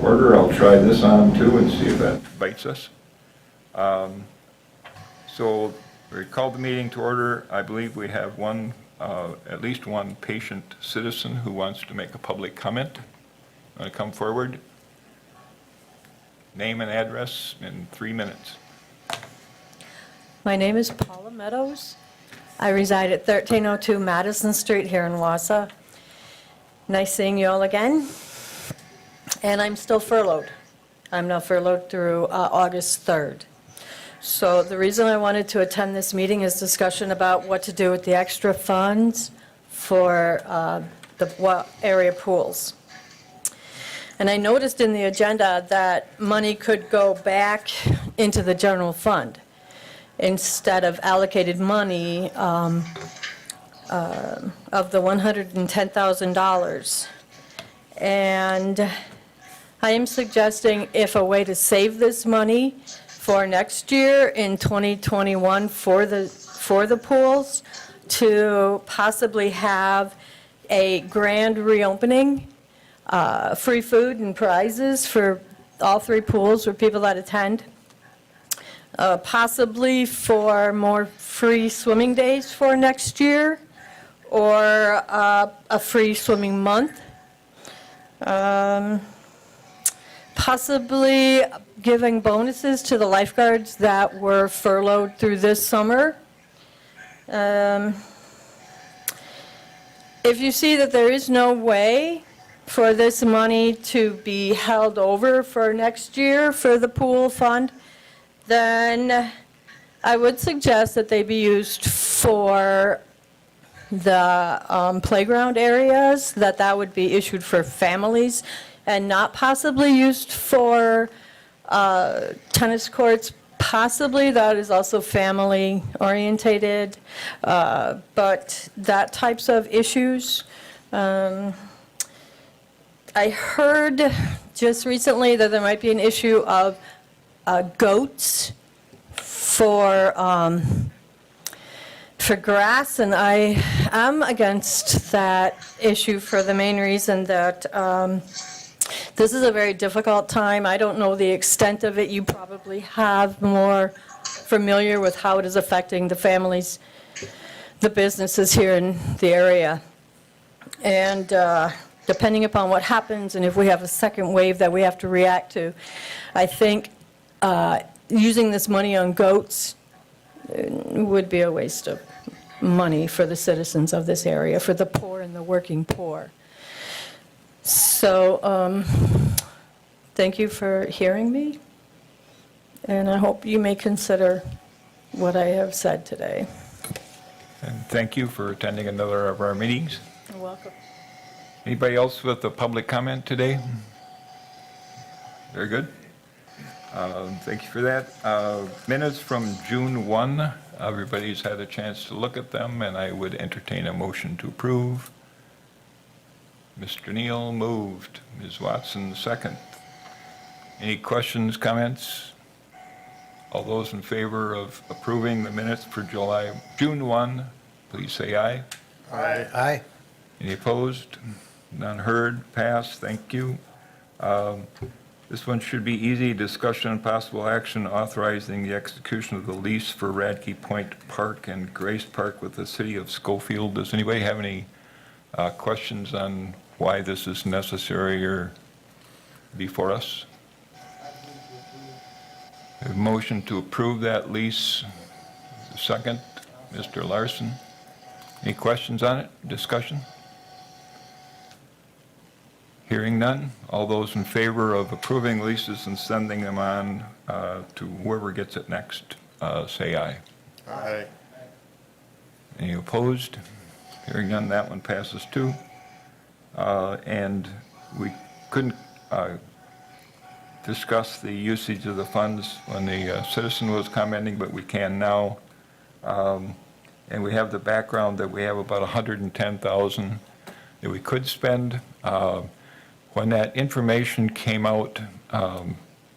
order. I'll try this on too and see if that bites us. So we called the meeting to order. I believe we have at least one patient citizen who wants to make a public comment. Want to come forward? Name and address in 3 minutes. My name is Paula Meadows. I reside at 1302 Madison Street here in Wausau. Nice seeing you all again. And I'm still furloughed. I'm now furloughed through August 3rd. So the reason I wanted to attend this meeting is discussion about what to do with the extra funds for the area pools. And I noticed in the agenda that money could go back into the general fund instead of allocated money of the $110,000. And I am suggesting if a way to save this money for next year in 2021 for the pools, to possibly have a grand reopening, free food and prizes for all 3 pools for people that attend, possibly for more free swimming days for next year, or a free swimming month. Possibly giving bonuses to the lifeguards that were furloughed through this summer. If you see that there is no way for this money to be held over for next year for the pool fund, then I would suggest that they be used for the playground areas, that would be issued for families and not possibly used for tennis courts. Possibly that is also family orientated, but that types of issues. I heard just recently that there might be an issue of goats for grass, and I am against that issue for the main reason that this is a very difficult time. I don't know the extent of it. You probably have more familiar with how it is affecting the families, the businesses here in the area. And depending upon what happens and if we have a second wave that we have to react to, I think using this money on goats would be a waste of money for the citizens of this area, for the poor and the working poor. So thank you for hearing me, and I hope you may consider what I have said today. And thank you for attending another of our meetings. You're welcome. Anybody else with a public comment today? Very good. Thank you for that. Minutes from June 1. Everybody's had a chance to look at them, and I would entertain a motion to approve. Mr. Neal moved. Ms. Watson, second. Any questions, comments? All those in favor of approving the minutes for June 1, please say aye. Aye. Aye. Any opposed? None heard. Passed. Thank you. This one should be easy. Discussion and possible action authorizing the execution of the lease for Radke Point Park and Grace Park with the city of Schofield. Does anybody have any questions on why this is necessary or before us? A motion to approve that lease. Second, Mr. Larson. Any questions on it? Discussion? Hearing none. All those in favor of approving leases and sending them on to whoever gets it next, say aye. Aye. Any opposed? Hearing none, that one passes too. And we couldn't discuss the usage of the funds when the citizen was commenting, but we can now. And we have the background that we have about $110,000 that we could spend. When that information came out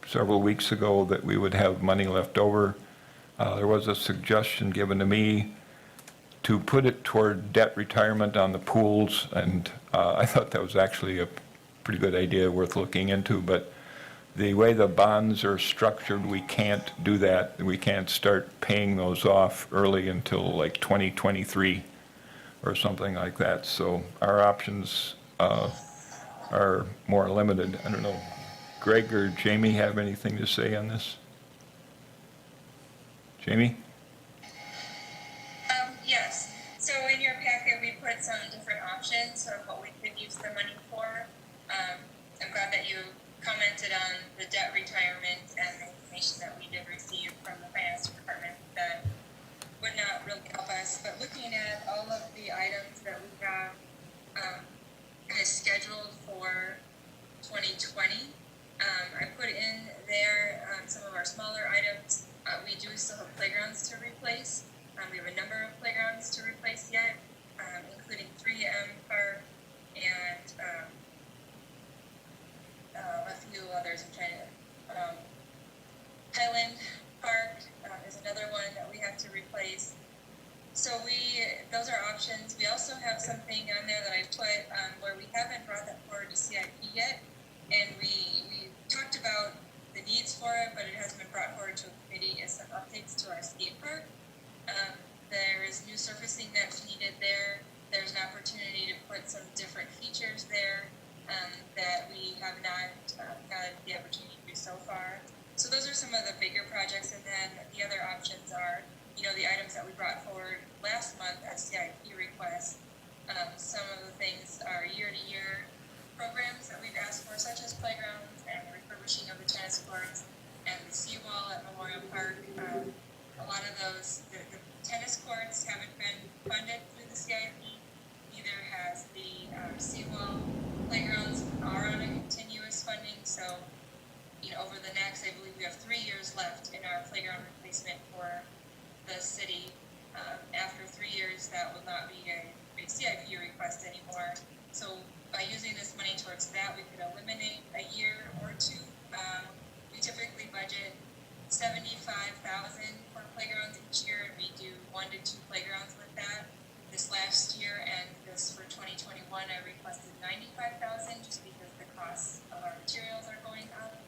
several weeks ago that we would have money left over, there was a suggestion given to me to put it toward debt retirement on the pools, and I thought that was actually a pretty good idea worth looking into, but the way the bonds are structured, we can't do that. We can't start paying those off early until like 2023 or something like that. So our options are more limited. I don't know, Greg or Jamie have anything to say on this? Jamie? Yes, so in your packet, we put some different options of what we could use the money for. I'm glad that you commented on the debt retirement and the information that we did receive from the finance department that would not really help us. But looking at all of the items that we have kind of scheduled for 2020, I put in there some of our smaller items. We do still have playgrounds to replace. We have a number of playgrounds to replace yet, including 3M Park and a few others. I'm trying to. Highland Park is another one that we have to replace. So those are options. We also have something on there that I put where we haven't brought that forward to CIP yet, and we talked about the needs for it, but it hasn't been brought forward to a committee. Is some updates to our skate park. There is new surfacing that's needed there. There's an opportunity to put some different features there that we have not had the opportunity to do so far. So those are some of the bigger projects, and then the other options are, the items that we brought forward last month as CIP requests. Some of the things are year-to-year programs that we've asked for, such as playgrounds and refurbishing of the tennis courts and the seawall at Memorial Park. A lot of those, the tennis courts haven't been funded through the CIP, neither has the seawall. Playgrounds are on a continuous funding, so over the next, I believe we have 3 years left in our playground replacement for the city. After 3 years, that will not be a CIP request anymore. So by using this money towards that, we could eliminate a year or two. We typically budget $75,000 for playgrounds each year, and we do 1 to 2 playgrounds with that. This last year and this for 2021, I requested $95,000 just because the costs of our materials are going up,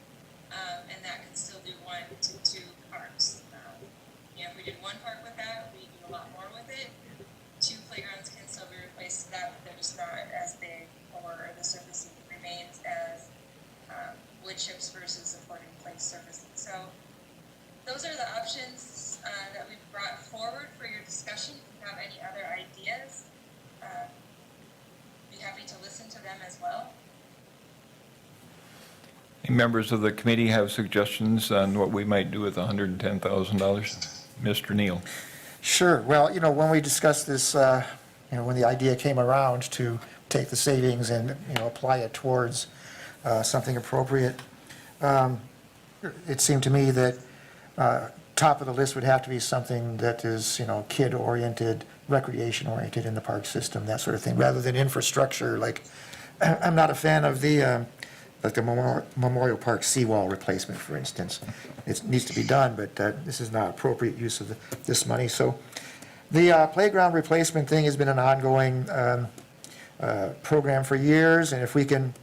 and that can still do 1 to 2 parks. If we did 1 park with that, we do a lot more with it. 2 playgrounds can still be replaced with that, but they're just not as big, or the surfacing remains as wood chips versus supporting place surfacing. So those are the options that we've brought forward for your discussion. If you have any other ideas, be happy to listen to them as well. Any members of the committee have suggestions on what we might do with $110,000? Mr. Neal. Sure. Well, when we discussed this, when the idea came around to take the savings and, apply it towards something appropriate, it seemed to me that top of the list would have to be something that is, kid-oriented, recreation-oriented in the park system, that sort of thing, rather than infrastructure. Like, I'm not a fan of the Memorial Park seawall replacement, for instance. It needs to be done, but this is not appropriate use of this money. So the playground replacement thing has been an ongoing program for years, and if we can,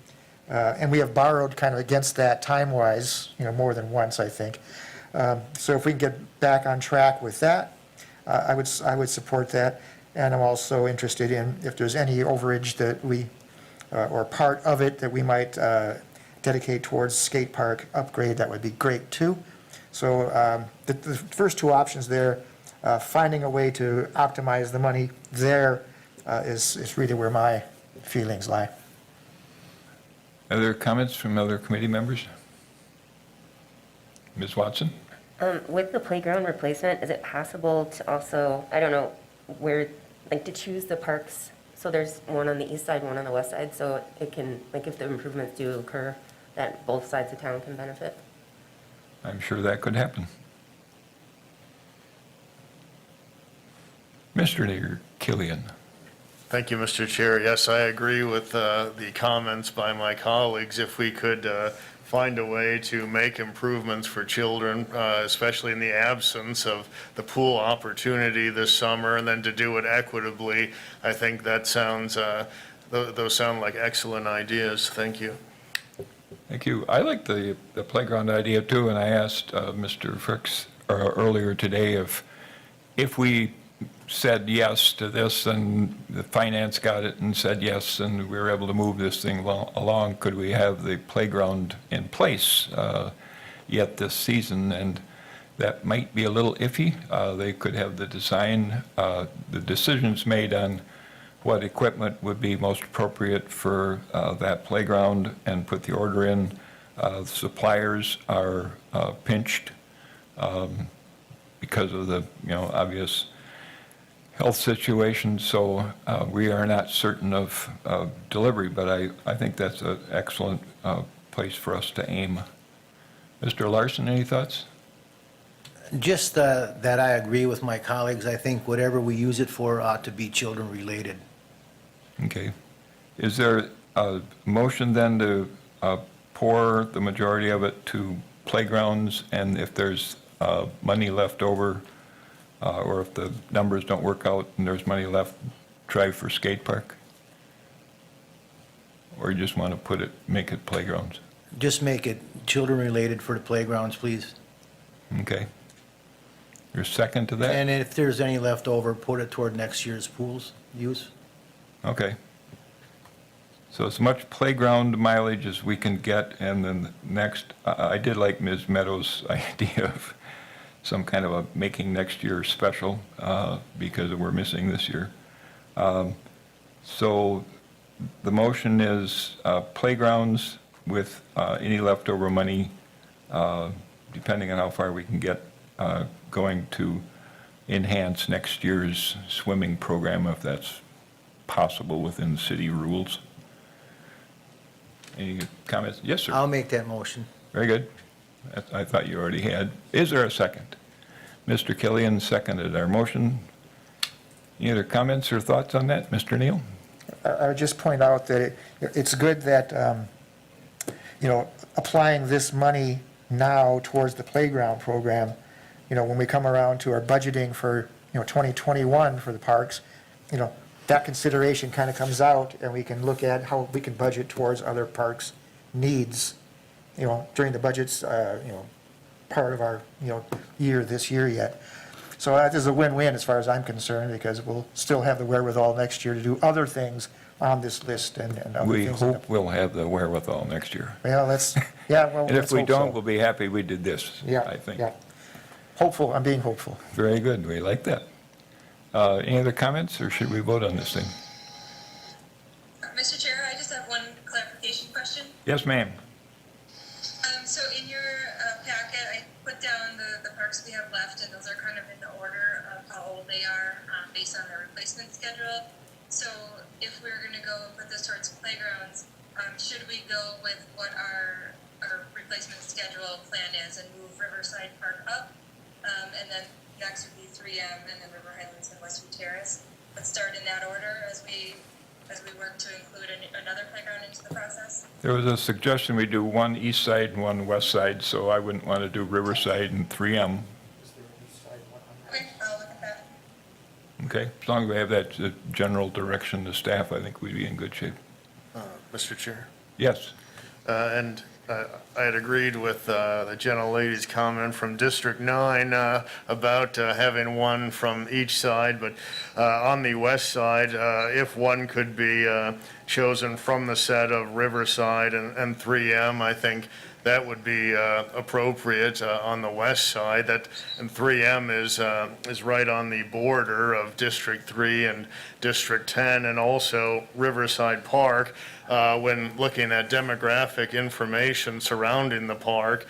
and we have borrowed kind of against that time-wise, more than once, I think. So if we can get back on track with that, I would support that. And I'm also interested in if there's any overage that we, or part of it that we might dedicate towards skate park upgrade, that would be great too. So the first 2 options there, finding a way to optimize the money there is really where my feelings lie. Other comments from other committee members? Ms. Watson? With the playground replacement, is it possible to also, I don't know, where, to choose the parks? So there's one on the east side, one on the west side, so it can, if the improvements do occur, that both sides of town can benefit? I'm sure that could happen. Mr. Killian. Thank you, Mr. Chair. Yes, I agree with the comments by my colleagues. If we could find a way to make improvements for children, especially in the absence of the pool opportunity this summer, and then to do it equitably, I think that sounds, those sound like excellent ideas. Thank you. Thank you. I like the playground idea too, and I asked Mr. Fricks earlier today if we said yes to this and the finance got it and said yes and we were able to move this thing along, could we have the playground in place yet this season? And that might be a little iffy. They could have the design, the decisions made on what equipment would be most appropriate for that playground and put the order in. Suppliers are pinched because of the, obvious health situation, so we are not certain of delivery, but I think that's an excellent place for us to aim. Mr. Larson, any thoughts? Just that I agree with my colleagues. I think whatever we use it for ought to be children-related. Okay. Is there a motion then to pour the majority of it to playgrounds, and if there's money left over, or if the numbers don't work out and there's money left, try for skate park? Or you just want to make it playgrounds? Just make it children-related for the playgrounds, please. Okay. Your second to that? And if there's any left over, put it toward next year's pools use. Okay. So as much playground mileage as we can get, and then next, I did like Ms. Meadows' idea of some kind of a making next year special, because we're missing this year. So the motion is playgrounds with any leftover money, depending on how far we can get, going to enhance next year's swimming program, if that's possible within city rules. Any comments? Yes, sir. I'll make that motion. Very good. I thought you already had. Is there a second? Mr. Killian seconded our motion. Any other comments or thoughts on that? Mr. Neal? I would just point out that it's good that, applying this money now towards the playground program, when we come around to our budgeting for, 2021 for the parks, that consideration kind of comes out, and we can look at how we can budget towards other parks' needs, during the budget's, part of our, year this year yet. So that is a win-win as far as I'm concerned, because we'll still have the wherewithal next year to do other things on this list and other We things. hope we'll have the wherewithal next year. Well, And if let's we hope so. don't, we'll be happy we did this, Yeah, I think. yeah. Hopeful, I'm being hopeful. Very good. We like that. Any other comments, or should we vote on this thing? Mr. Chair, I just have one clarification question. Yes, ma'am. So in your packet, I put down the parks we have left, and those are kind of in the order of how old they are, based on their replacement schedule. So if we're gonna go and put this towards playgrounds, should we go with what our replacement schedule plan is and move Riverside Park up? And then next would be 3M and then River Highlands and Westview Terrace. Let's start in that order as we work to include another playground into the process. There was a suggestion we do one east side and one west side, so I wouldn't want to do Riverside and 3M. Okay, I'll look at that. Okay, as long as we have that general direction to staff, I think we'd be in good shape. Mr. Chair. Yes. And I had agreed with the gentlelady's comment from District 9 about having one from each side, but on the west side, if one could be chosen from the set of Riverside and 3M, I think that would be appropriate on the west side. And 3M is right on the border of District 3 and District 10, and also Riverside Park. When looking at demographic information surrounding the park,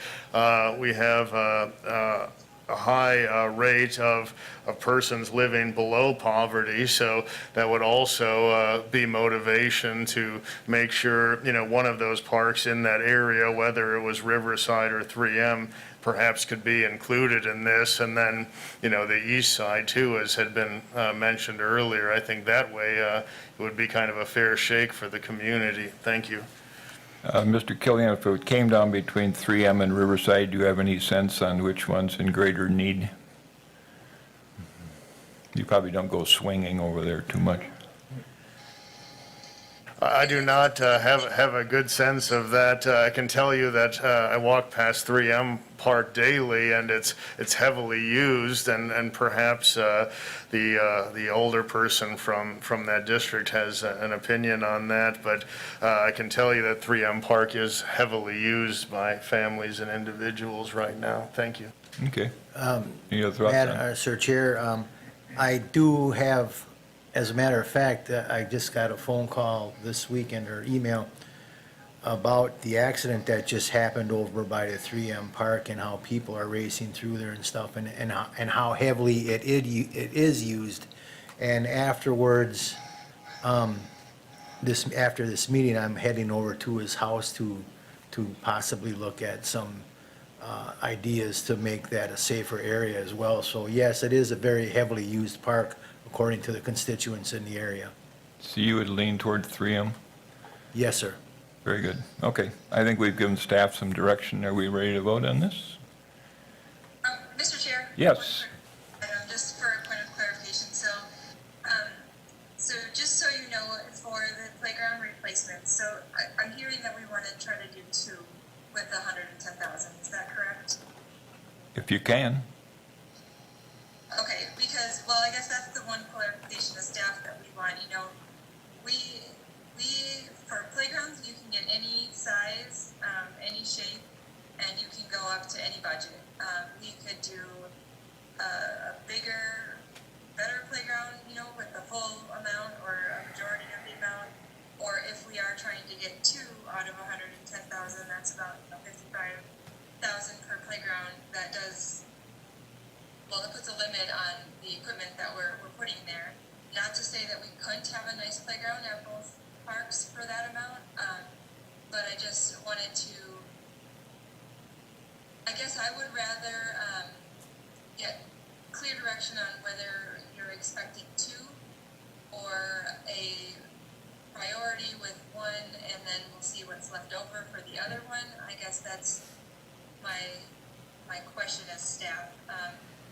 we have a high rate of persons living below poverty, so that would also be motivation to make sure, one of those parks in that area, whether it was Riverside or 3M, perhaps could be included in this. And then, the east side too, as had been mentioned earlier. I think that way it would be kind of a fair shake for the community. Thank you. Mr. Killian, if it came down between 3M and Riverside, do you have any sense on which one's in greater need? You probably don't go swinging over there too much. I do not have a good sense of that. I can tell you that I walk past 3M Park daily, and it's heavily used, and perhaps the older person from that district has an opinion on that, but I can tell you that 3M Park is heavily used by families and individuals right now. Thank you. Okay. Any other thoughts on it? Sir Chair, I do have, as a matter of fact, I just got a phone call this weekend or email about the accident that just happened over by the 3M Park and how people are racing through there and stuff, and how heavily it is used. And afterwards, after this meeting, I'm heading over to his house to possibly look at some ideas to make that a safer area as well. So yes, it is a very heavily used park, according to the constituents in the area. So you would lean toward 3M? Yes, sir. Very good. Okay. I think we've given staff some direction. Are we ready to vote on this? Mr. Chair? Yes. Just for a point of clarification, so just so you know, for the playground replacement, so I'm hearing that we want to try to do 2 with the 110,000, is that correct? If you can. Okay, because, well, I guess that's the one clarification of staff that we want, we, for playgrounds, you can get any size, any shape, and you can go up to any budget. We could do a bigger, better playground, with the full amount or a majority of the amount, or if we are trying to get 2 out of 110,000, that's about 55,000 per playground. That does, well, it puts a limit on the equipment that we're putting there. Not to say that we couldn't have a nice playground at both parks for that amount, but I just wanted to, I guess I would rather get clear direction on whether you're expecting 2 or a priority with 1, and then we'll see what's left over for the other one. I guess that's my question as staff.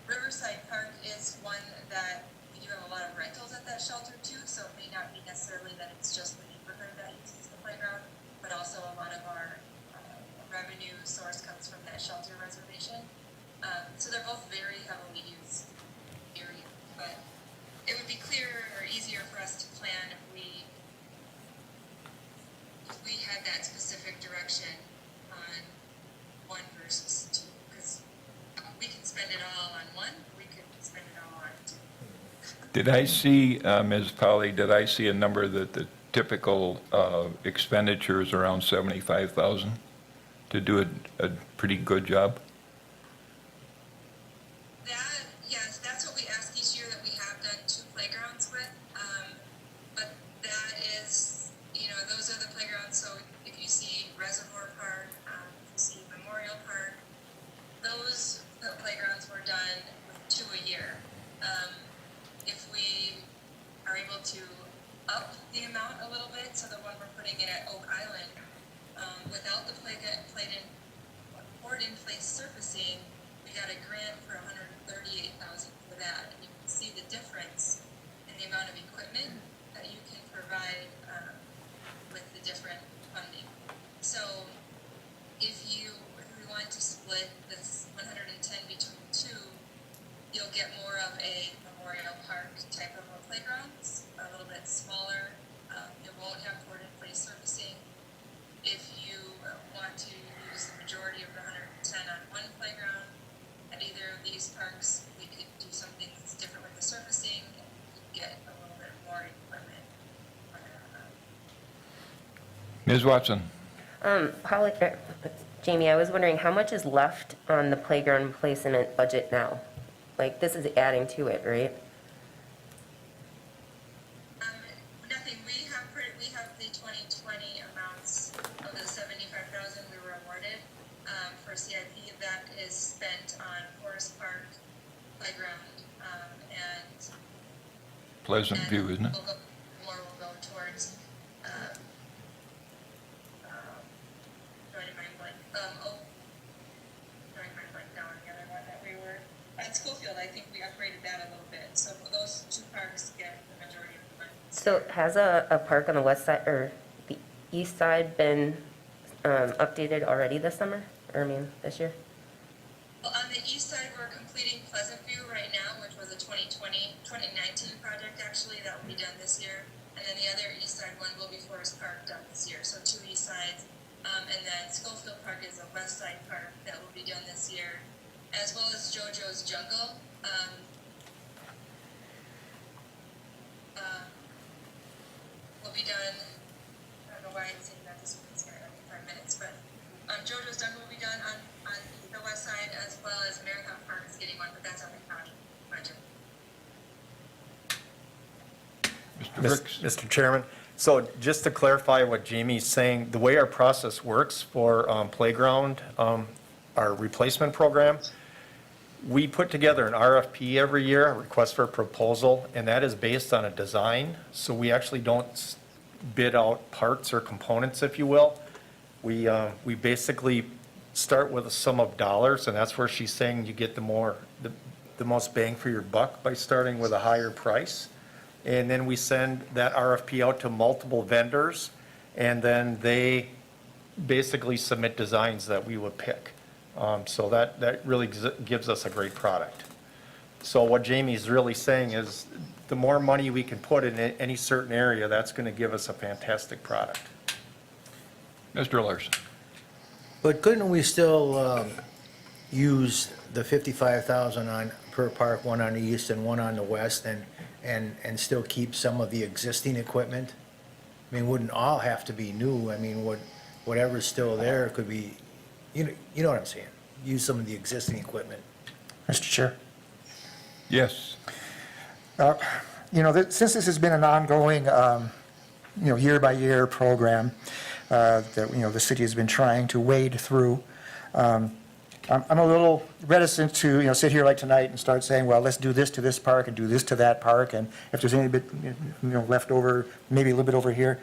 Riverside Park is one that we do have a lot of rentals at that shelter too, so it may not be necessarily that it's just the neighborhood that uses the playground, but also a lot of our revenue source comes from that shelter reservation. So they're both very heavily used areas, but it would be clearer or easier for us to plan if we had that specific direction on 1 versus 2, because we can spend it all on 1, we could spend it all on 2. Did I see, Ms. Polly, did I see a number that the typical expenditure is around 75,000 to do a pretty good job? Yes, that's what we ask each year, that we have done 2 playgrounds with. But that is, those are the playgrounds. So if you see Reservoir Park, if you see Memorial Park, those playgrounds were done with 2 a year. If we are able to up the amount a little bit, so the one we're putting in at Oak Island, without the poured-in-place surfacing, we got a grant for $138,000 for that. And you can see the difference in the amount of equipment that you can provide with the different funding. So if we want to split this 110 between 2, you'll get more of a Memorial Park type of a playground, a little bit smaller. It won't have poured-in-place surfacing. If you want to use the majority of the 110 on one playground at either of these parks, we could do something that's different with the surfacing and get a little bit more equipment. Ms. Watson? Jamie, I was wondering how much is left on the playground replacement budget now? Like, this is adding to it, right? Nothing. We have the 2020 amounts of the 75,000 we were awarded for CIP. That is spent on Forest Park Playground and Pleasant View, isn't it? More will go towards drawing my blank. Drawing my blank down the other one that we were at Schofield. I think we upgraded that a little bit. So those 2 parks get the majority of the money. So has a park on the west side, or east side been updated already this summer? Or I mean, this year? Well, on the east side, we're completing Pleasant View right now, which was a 2019 project actually, that will be done this year. And then the other east side one will be Forest Park done this year, so 2 east sides. And then Schofield Park is a west side park that will be done this year, as well as JoJo's Jungle. Will be done, I don't know why I'm saying that this one's got like 5 minutes, but JoJo's Jungle will be done on the west side, as well as Marathon Park is getting one, but that's on the county budget. Mr. Brooks? Mr. Chairman, so just to clarify what Jamie's saying, the way our process works for playground, our replacement program, we put together an RFP every year, a request for a proposal, and that is based on a design. So we actually don't bid out parts or components, if you will. We basically start with a sum of dollars, and that's where she's saying you get the most bang for your buck by starting with a higher price. And then we send that RFP out to multiple vendors, and then they basically submit designs that we would pick. So that really gives us a great product. So what Jamie's really saying is the more money we can put in any certain area, that's going to give us a fantastic product. Mr. Larson? But couldn't we still use the 55,000 per park, one on the east and one on the west, and still keep some of the existing equipment? I mean, wouldn't all have to be new? I mean, whatever's still there could be, you know what I'm saying? Use some of the existing equipment. Mr. Chair? Yes. Since this has been an ongoing, year-by-year program that, the city has been trying to wade through, I'm a little reticent to, sit here like tonight and start saying, well, let's do this to this park and do this to that park, and if there's any bit, left over, maybe a little bit over here,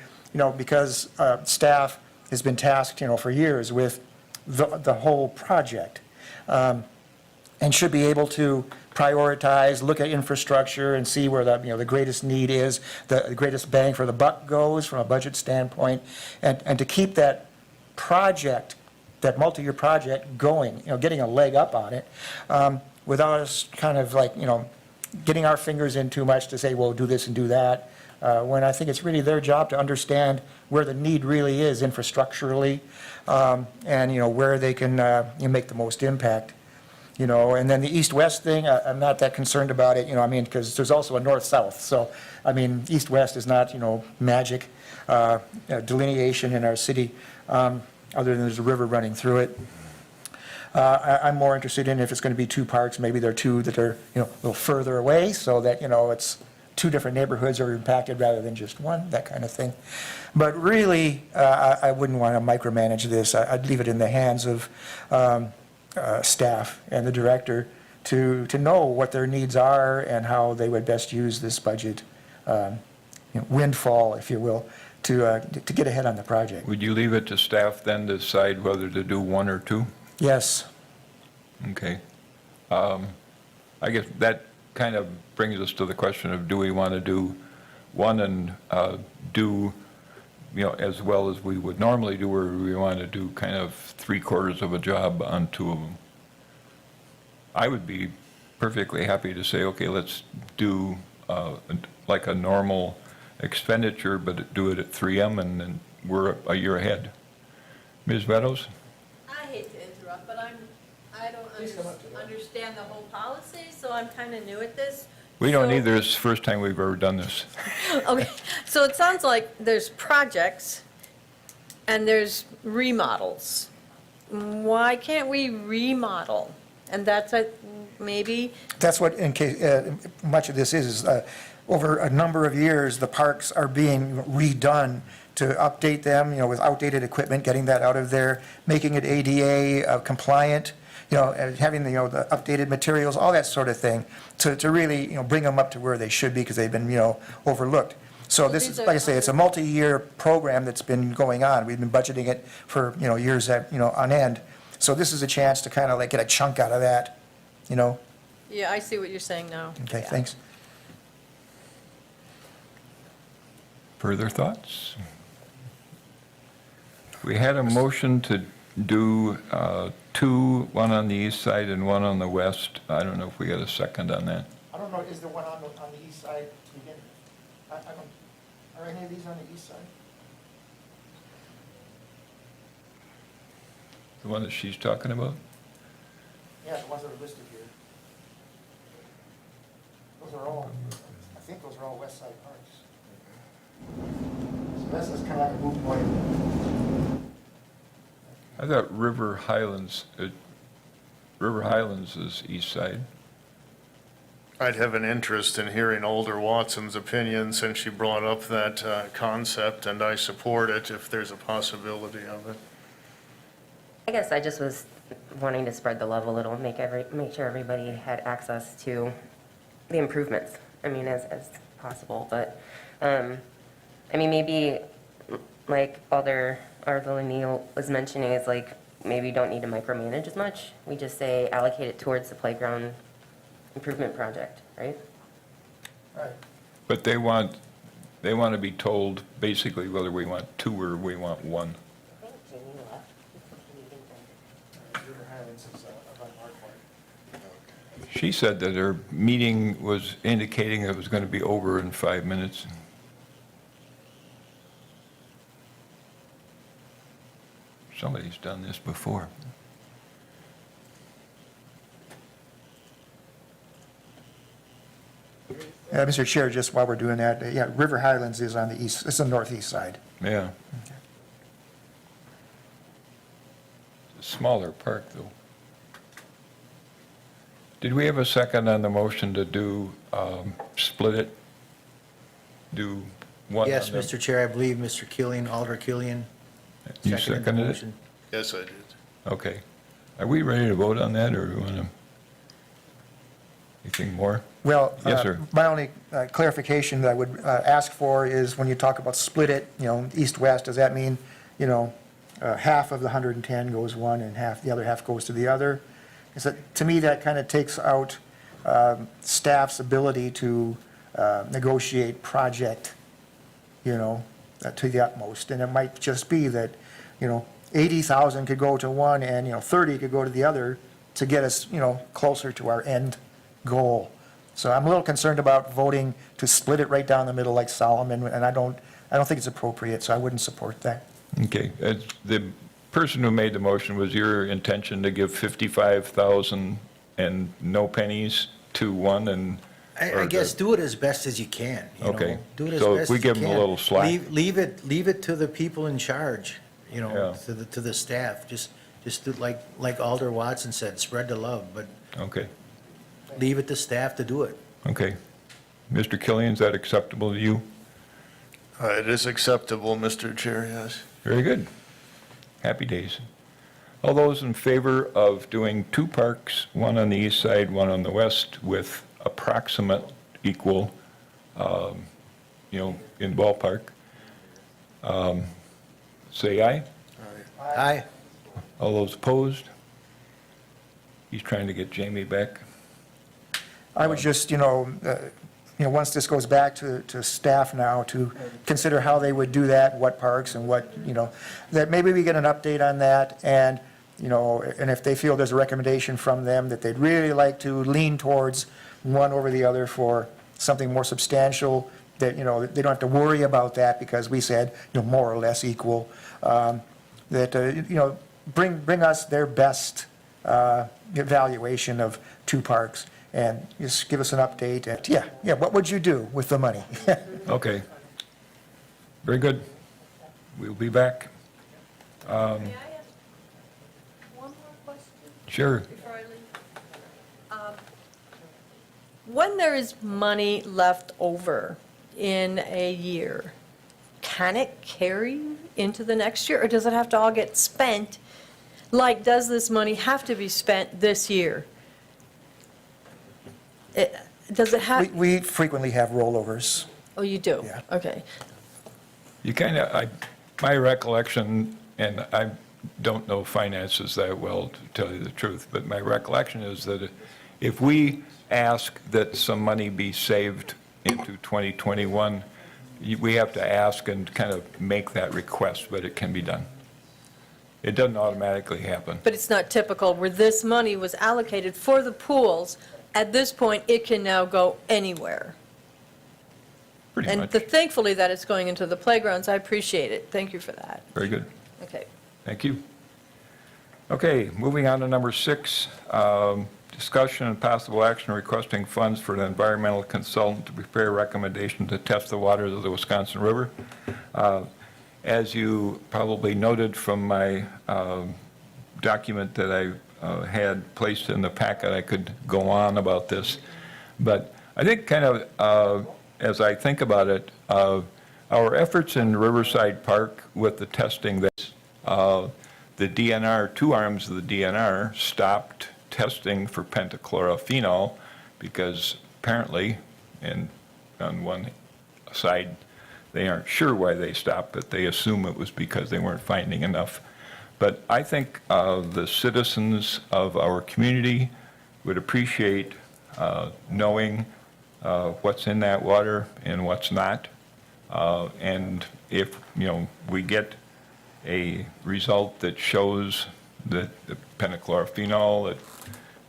because staff has been tasked, for years with the whole project, and should be able to prioritize, look at infrastructure, and see where the greatest need is, the greatest bang for the buck goes from a budget standpoint, and to keep that project, that multi-year project going, getting a leg up on it, without us kind of like, getting our fingers in too much to say, well, do this and do that, when I think it's really their job to understand where the need really is infrastructurally, and, where they can make the most impact. And then the east-west thing, I'm not that concerned about it, because there's also a north-south. So, east-west is not, magic delineation in our city, other than there's a river running through it. I'm more interested in if it's going to be 2 parks, maybe there are 2 that are, a little further away, so that, it's 2 different neighborhoods are impacted rather than just one, that kind of thing. But really, I wouldn't want to micromanage this. I'd leave it in the hands of staff and the director to know what their needs are and how they would best use this budget windfall, if you will, to get ahead on the project. Would you leave it to staff then to decide whether to do 1 or 2? Yes. Okay. I guess that kind of brings us to the question of, do we want to do 1 and do, as well as we would normally do, or do we want to do kind of 3/4 of a job on 2 of them? I would be perfectly happy to say, okay, let's do like a normal expenditure, but do it at 3M, and then we're a year ahead. Ms. Meadows? I hate to interrupt, but I don't understand the whole policy, so I'm kind of new at this. We don't So- either. It's the first time we've ever done this. Okay, so it sounds like there's projects and there's remodels. Why can't we remodel? And that's maybe, That's what, in case, much of this is over a number of years, the parks are being redone to update them, with outdated equipment, getting that out of there, making it ADA compliant, and having the updated materials, all that sort of thing, to really, bring them up to where they should be, because they've been, overlooked. So this is, these are like I say, it's a multi-year program that's been going on. We've been budgeting it for, years, on end. So this is a chance to kind of like get a chunk out of that, yeah, I see what you're saying now. Okay, Yeah. thanks. Further thoughts? We had a motion to do two, one on the east side and one on the west. I don't know if we got a second on that. I don't know, is the one on the east side to begin with? I don't, are any of these on the east side? The one that she's talking about? Yeah, the ones that are listed here. Those are all, I think those are all west side parks. So this is kind of like a moot point. I thought River Highlands is east side. I'd have an interest in hearing Alder Watson's opinion since she brought up that concept, and I support it if there's a possibility of it. I guess I just was wanting to spread the love a little, make sure everybody had access to the improvements, I mean, as possible, but, I mean, maybe, like Alder Arville and Neal was mentioning, is like, maybe you don't need to micromanage as much, we just say allocate it towards the playground improvement project, right? Right. But they want to be told basically whether we want two or we want one. I think Jamie left. River Highlands is about Marquardt. She said that her meeting was indicating it was going to be over in 5 minutes. Somebody's done this before. Mr. Chair, just while we're doing that, yeah, River Highlands is on the east, it's the northeast side. Yeah. It's a smaller park, though. Did we have a second on the motion to do, split it? Do one on Yes, them? Mr. Chair, I believe Mr. Killian, Alder Killian. You the seconded it? motion. Yes, I did. Okay. Are we ready to vote on that, or do we want to? Anything more? Well, Yes, sir. my only clarification that I would ask for is when you talk about split it, east-west, does that mean, half of the 110 goes one and the other half goes to the other? Is that, to me, that kind of takes out staff's ability to negotiate project, to the utmost. And it might just be that, 80,000 could go to one and, 30 could go to the other to get us, closer to our end goal. So I'm a little concerned about voting to split it right down the middle like Solomon, and I don't think it's appropriate, so I wouldn't support that. Okay. The person who made the motion, was your intention to give 55,000 and no pennies to one and? I or guess the- do it as best as you can, Okay. Do it as So if best we as you give 'em a can. little slack. Leave it to the people in charge, Yeah. to the staff. Just do like Alder Watson said, spread the love, but Okay, leave it to staff to do it. okay. Mr. Killian, is that acceptable to you? It is acceptable, Mr. Chair, yes. Very good. Happy days. All those in favor of doing two parks, one on the east side, one on the west, with approximate equal, in ballpark, say aye. Aye. All those opposed? He's trying to get Jamie back. I would just, once this goes back to staff now, to consider how they would do that, what parks and what, that maybe we get an update on that, and, and if they feel there's a recommendation from them that they'd really like to lean towards one over the other for something more substantial, that, they don't have to worry about that because we said, more or less equal, that, bring us their best evaluation of two parks, and just give us an update, and, yeah, what would you do with the money? Okay. Very good. We'll be back. May I ask one more question Sure. before I leave? When there is money left over in a year, can it carry into the next year, or does it have to all get spent? Like, does this money have to be spent this year? Does it have, We frequently have rollovers. oh, you do? Yeah. Okay. You kind of, my recollection, and I don't know finances that well, to tell you the truth, but my recollection is that if we ask that some money be saved into 2021, we have to ask and kind of make that request, but it can be done. It doesn't automatically happen. But it's not typical where this money was allocated for the pools. At this point, it can now go anywhere. Pretty And much. thankfully that it's going into the playgrounds. I appreciate it. Thank you for that. Very good. Okay. Thank you. Okay, moving on to number 6, discussion and possible action requesting funds for an environmental consultant to prepare a recommendation to test the waters of the Wisconsin River. As you probably noted from my document that I had placed in the packet, I could go on about this. But I think kind of, as I think about it, our efforts in Riverside Park with the testing that the DNR, 2 arms of the DNR stopped testing for pentachlorophenol because apparently, and on one side, they aren't sure why they stopped, but they assume it was because they weren't finding enough. But I think the citizens of our community would appreciate knowing what's in that water and what's not. And if, we get a result that shows that the pentachlorophenol that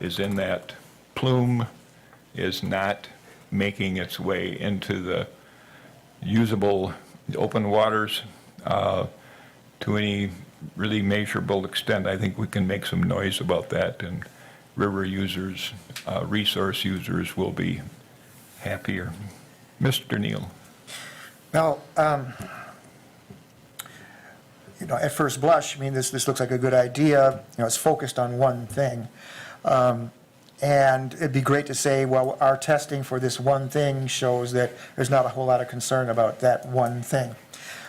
is in that plume is not making its way into the usable open waters to any really measurable extent, I think we can make some noise about that, and river users, resource users will be happier. Mr. Neal. Well, at first blush, this looks like a good idea. It's focused on one thing. And it'd be great to say, well, our testing for this one thing shows that there's not a whole lot of concern about that one thing.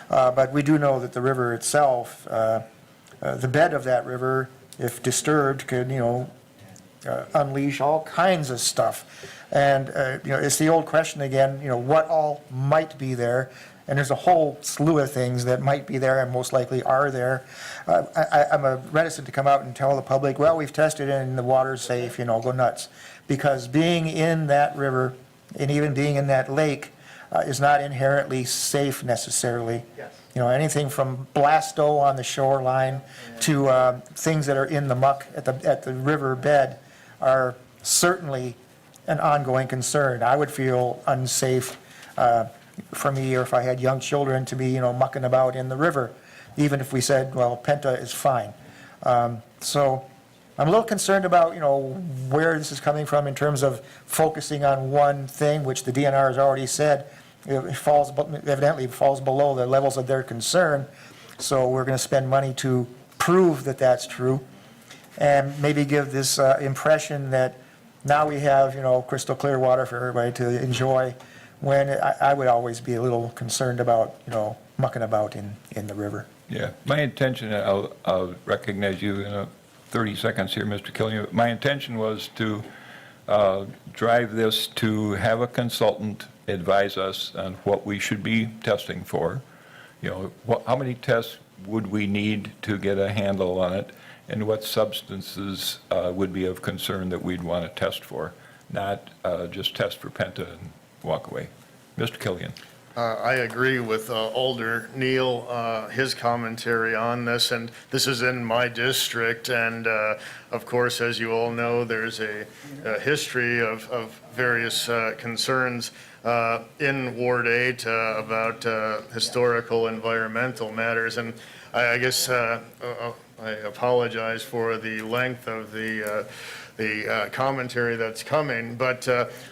But we do know that the river itself, the bed of that river, if disturbed, could, unleash all kinds of stuff. And, it's the old question again, what all might be there. And there's a whole slew of things that might be there and most likely are there. I'm reticent to come out and tell the public, well, we've tested it and the water's safe, go nuts. Because being in that river and even being in that lake is not inherently safe necessarily. Yes. Anything from blasto on the shoreline to things that are in the muck at the river bed are certainly an ongoing concern. I would feel unsafe for me, or if I had young children, to be, mucking about in the river, even if we said, well, penta is fine. So I'm a little concerned about, where this is coming from in terms of focusing on one thing, which the DNR has already said evidently falls below the levels of their concern. So we're going to spend money to prove that that's true, and maybe give this impression that now we have, crystal clear water for everybody to enjoy, when I would always be a little concerned about, mucking about in the river. Yeah, my intention, I'll recognize you in 30 seconds here, Mr. Killian. My intention was to drive this to have a consultant advise us on what we should be testing for. How many tests would we need to get a handle on it, and what substances would be of concern that we'd want to test for, not just test for penta and walk away. Mr. Killian. I agree with Alder Neal, his commentary on this, and this is in my district, and of course, as you all know, there's a history of various concerns in Ward 8 about historical environmental matters, and I guess I apologize for the length of the commentary that's coming, but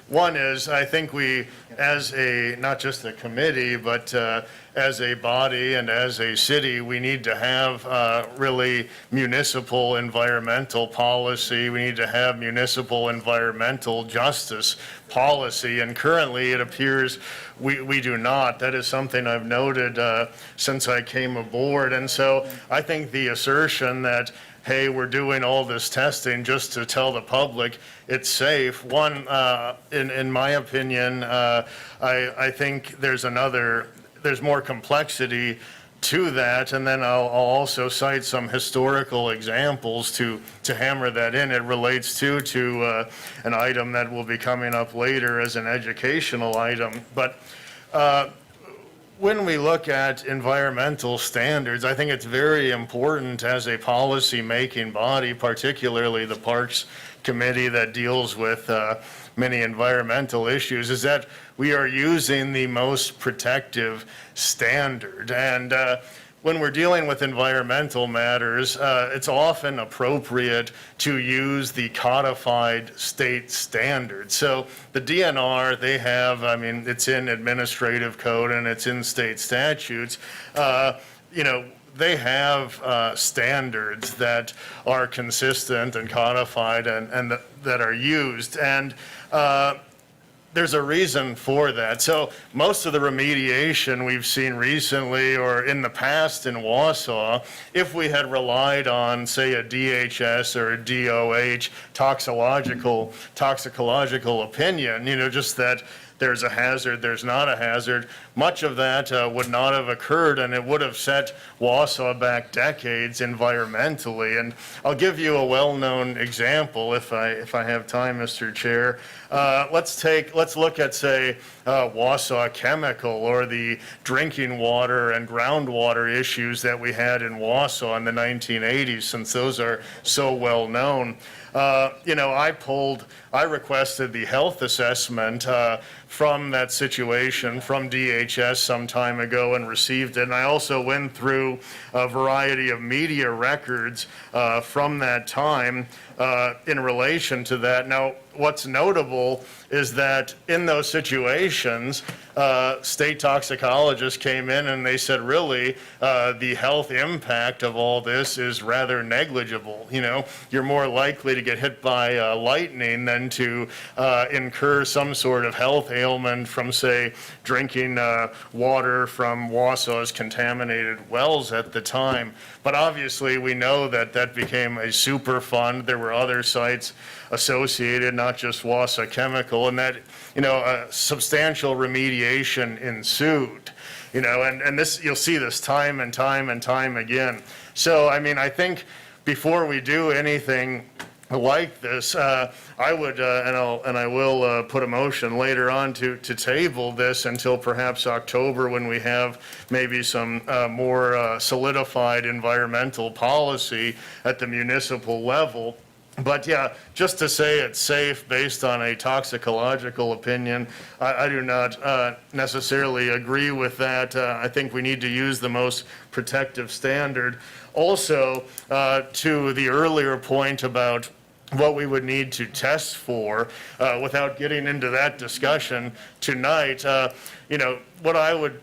one is, I think we, as not just a committee, but as a body and as a city, we need to have really municipal environmental policy. We need to have municipal environmental justice policy, and currently it appears we do not. That is something I've noted since I came aboard, and so I think the assertion that, hey, we're doing all this testing just to tell the public it's safe. One, in my opinion, I think there's more complexity to that, and then I'll also cite some historical examples to hammer that in. It relates to an item that will be coming up later as an educational item. But when we look at environmental standards, I think it's very important as a policy-making body, particularly the Parks Committee that deals with many environmental issues, is that we are using the most protective standard. And when we're dealing with environmental matters, it's often appropriate to use the codified state standards. So the DNR, they have, I mean, it's in administrative code and it's in state statutes. They have standards that are consistent and codified and that are used. And there's a reason for that. So most of the remediation we've seen recently or in the past in Wausau, if we had relied on, say, a DHS or a DOH toxicological opinion, just that there's a hazard, there's not a hazard, much of that would not have occurred, and it would have set Wausau back decades environmentally. And I'll give you a well-known example if I have time, Mr. Chair. Let's look at, say, Wausau Chemical or the drinking water and groundwater issues that we had in Wausau in the 1980s, since those are so well known. I requested the health assessment from that situation from DHS some time ago and received it. And I also went through a variety of media records from that time in relation to that. Now, what's notable is that in those situations, state toxicologists came in and they said, really, the health impact of all this is rather negligible. You're more likely to get hit by lightning than to incur some sort of health ailment from, say, drinking water from Wausau's contaminated wells at the time. But obviously, we know that that became a super fund. There were other sites associated, not just Wausau Chemical, and that, substantial remediation ensued. And this, you'll see this time and time and time again. So, I think before we do anything like this, I would, and I will put a motion later on to table this until perhaps October, when we have maybe some more solidified environmental policy at the municipal level. But yeah, just to say it's safe based on a toxicological opinion, I do not necessarily agree with that. I think we need to use the most protective standard. Also, to the earlier point about what we would need to test for, without getting into that discussion tonight, what I would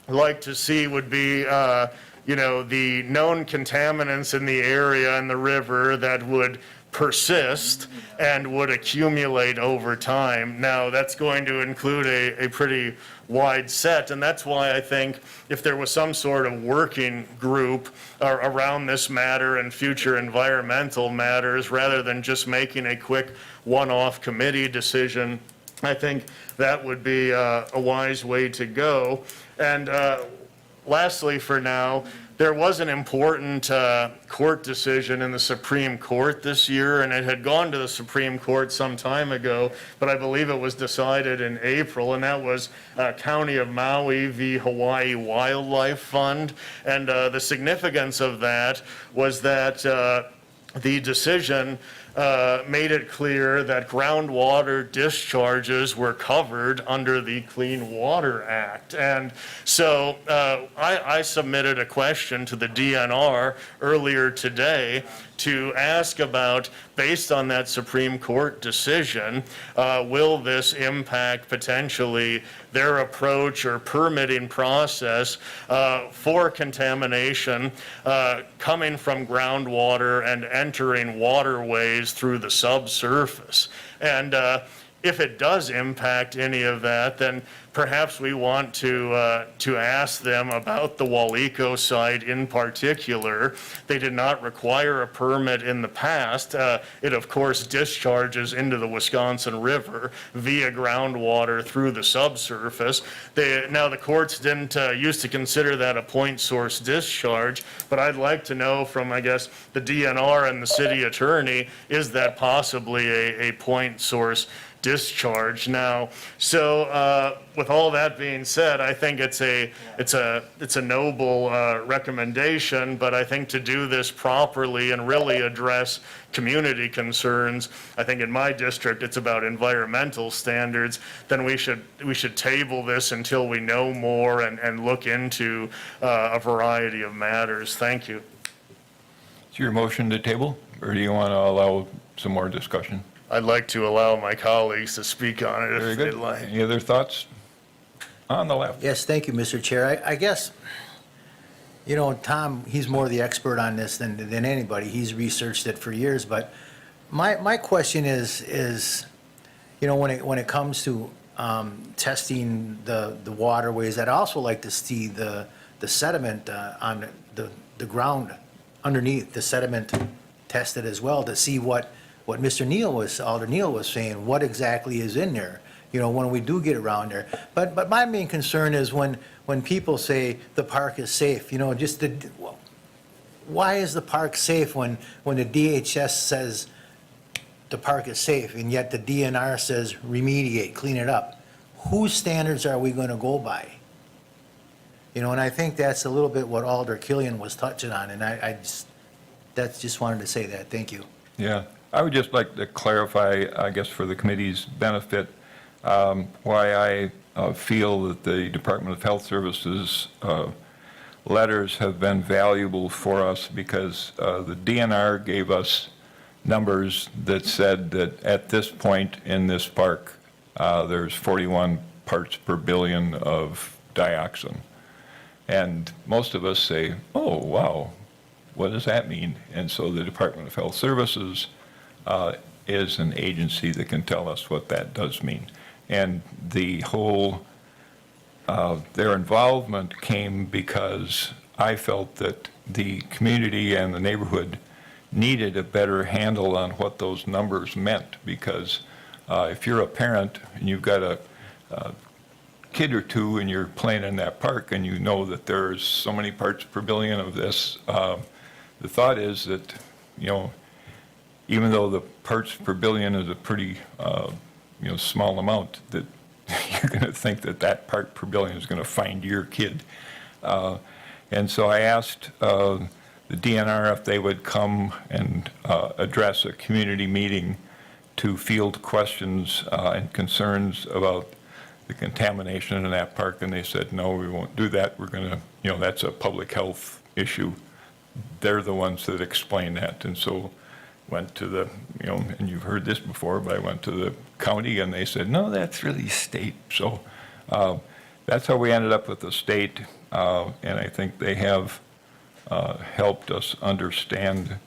like to see would be, the known contaminants in the area and the river that would persist and would accumulate over time. Now, that's going to include a pretty wide set, and that's why I think if there was some sort of working group around this matter and future environmental matters, rather than just making a quick one-off committee decision, I think that would be a wise way to go. And lastly, for now, there was an important court decision in the Supreme Court this year, and it had gone to the Supreme Court some time ago, but I believe it was decided in April, and that was County of Maui v. Hawaii Wildlife Fund. And the significance of that was that the decision made it clear that groundwater discharges were covered under the Clean Water Act. And so I submitted a question to the DNR earlier today to ask about, based on that Supreme Court decision, will this impact potentially their approach or permitting process for contamination coming from groundwater and entering waterways through the subsurface. And if it does impact any of that, then perhaps we want to ask them about the Waleco site in particular. They did not require a permit in the past. It, of course, discharges into the Wisconsin River via groundwater through the subsurface. Now, the courts didn't used to consider that a point source discharge, but I'd like to know from, I guess, the DNR and the city attorney, is that possibly a point source discharge now. So with all that being said, I think it's a noble recommendation, but I think to do this properly and really address community concerns, I think in my district, it's about environmental standards, then we should table this until we know more and look into a variety of matters. Thank you. Is your motion to table, or do you want to allow some more discussion? I'd like to allow my colleagues to speak on it Very if they'd good. like. Any other thoughts? On the left. Yes, thank you, Mr. Chair. I guess, you know, Tom, he's more the expert on this than anybody. He's researched it for years, but my question is, you know, when it comes to testing the waterways, I'd also like to see the sediment on the ground underneath, the sediment tested as well, to see what Alder Neal was saying, what exactly is in there, you know, when we do get around there. But my main concern is when people say the park is safe, you know, just why is the park safe when the DHS says the park is safe, and yet the DNR says remediate, clean it up? Whose standards are we going to go by? You know, and I think that's a little bit what Alder Killian was touching on, and I just wanted to say that. Thank you. Yeah, I would just like to clarify, I guess for the committee's benefit, why I feel that the Department of Health Services letters have been valuable for us, because the DNR gave us numbers that said that at this point in this park, there's 41 parts per billion of dioxin. And most of us say, oh, wow, what does that mean? And so the Department of Health Services is an agency that can tell us what that does mean. And the whole, their involvement came because I felt that the community and the neighborhood needed a better handle on what those numbers meant, because if you're a parent and you've got a kid or two and you're playing in that park and you know that there's so many parts per billion of this, the thought is that, you know, even though the parts per billion is a pretty, you know, small amount, that you're going to think that that part per billion is going to find your kid. And so I asked the DNR if they would come and address a community meeting to field questions and concerns about the contamination in that park, and they said, no, we won't do that. We're going to, you know, that's a public health issue. They're the ones that explain that. And so went to the, you know, and you've heard this before, but I went to the county and they said, no, that's really state. So that's how we ended up with the state. And I think they have helped us understand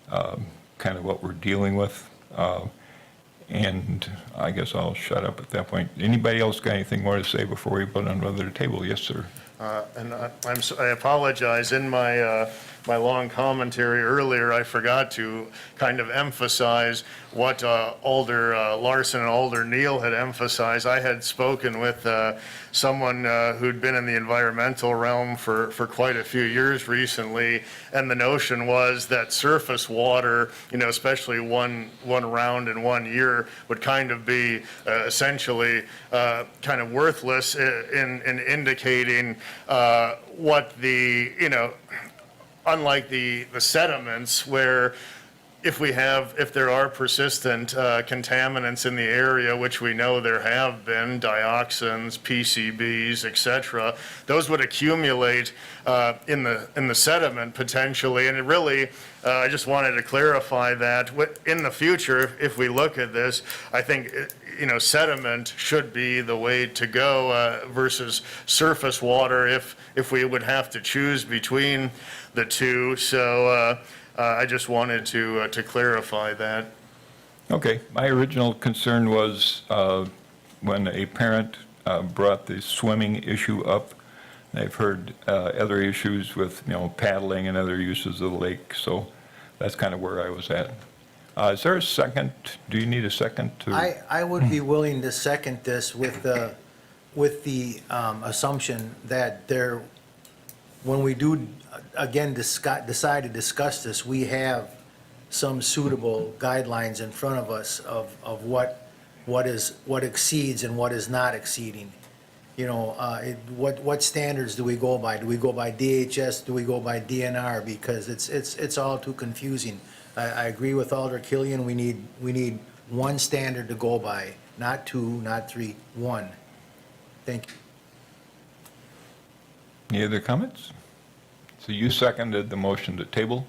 kind of what we're dealing with. And I guess I'll shut up at that point. Anybody else got anything more to say before we put it on the table? Yes, sir. And I apologize, in my long commentary earlier, I forgot to kind of emphasize what Alder Larson and Alder Neal had emphasized. I had spoken with someone who'd been in the environmental realm for quite a few years recently, and the notion was that surface water, you know, especially one round in 1 year, would kind of be essentially kind of worthless in indicating what the, you know, unlike the sediments, where if there are persistent contaminants in the area, which we know there have been, dioxins, PCBs, et cetera, those would accumulate in the sediment potentially. And it really, I just wanted to clarify that in the future, if we look at this, I think, you know, sediment should be the way to go versus surface water if we would have to choose between the two. So I just wanted to clarify that. Okay, my original concern was when a parent brought the swimming issue up. I've heard other issues with, you know, paddling and other uses of the lake, so that's kind of where I was at. Is there a second? Do you need a second to? I would be willing to second this with the assumption that when we do, again, decide to discuss this, we have some suitable guidelines in front of us of what what exceeds and what is not exceeding. You know, what standards do we go by? Do we go by DHS? Do we go by DNR? Because it's all too confusing. I agree with Alder Killian, we need one standard to go by, not two, not three, one. Thank you. Any other comments? So you seconded the motion to table?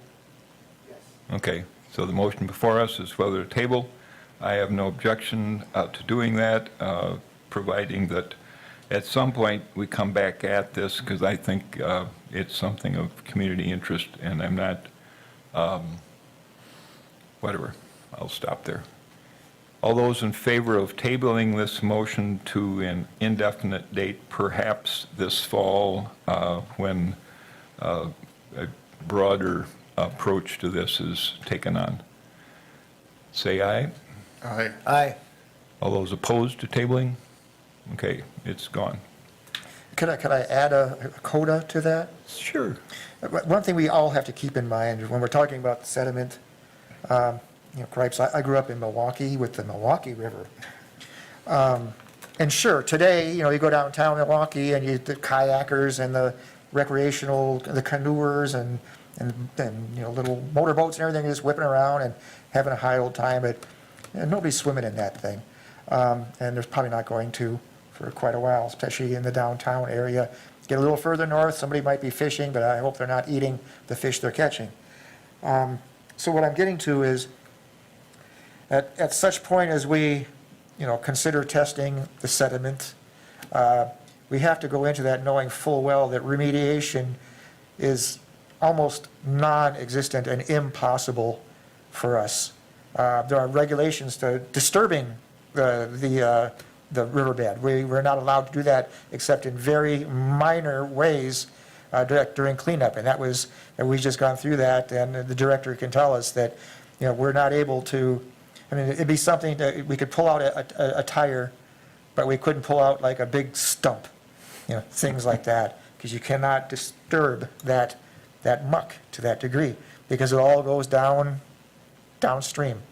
Yes. Okay, so the motion before us is whether to table. I have no objection to doing that, providing that at some point we come back at this, because I think it's something of community interest, and I'm not, whatever, I'll stop there. All those in favor of tabling this motion to an indefinite date, perhaps this fall, when a broader approach to this is taken on, say aye. Aye. Aye. All those opposed to tabling? Okay, it's gone. Could I add a coda to that? Sure. One thing we all have to keep in mind when we're talking about sediment, gripes, I grew up in Milwaukee with the Milwaukee River. And sure, today, you go downtown Milwaukee and the kayakers and the recreational, the canoers and little motorboats and everything just whipping around and having a high old time, but nobody's swimming in that thing. And there's probably not going to for quite a while, especially in the downtown area. Get a little further north, somebody might be fishing, but I hope they're not eating the fish they're catching. So what I'm getting to is, at such point as we, consider testing the sediment, we have to go into that knowing full well that remediation is almost non-existent and impossible for us. There are regulations to disturbing the riverbed. We're not allowed to do that except in very minor ways during cleanup, and we've just gone through that, and the director can tell us that, we're not able to. I mean, it'd be something that we could pull out a tire, but we couldn't pull out like a big stump, things like that, because you cannot disturb that muck to that degree, because it all goes downstream.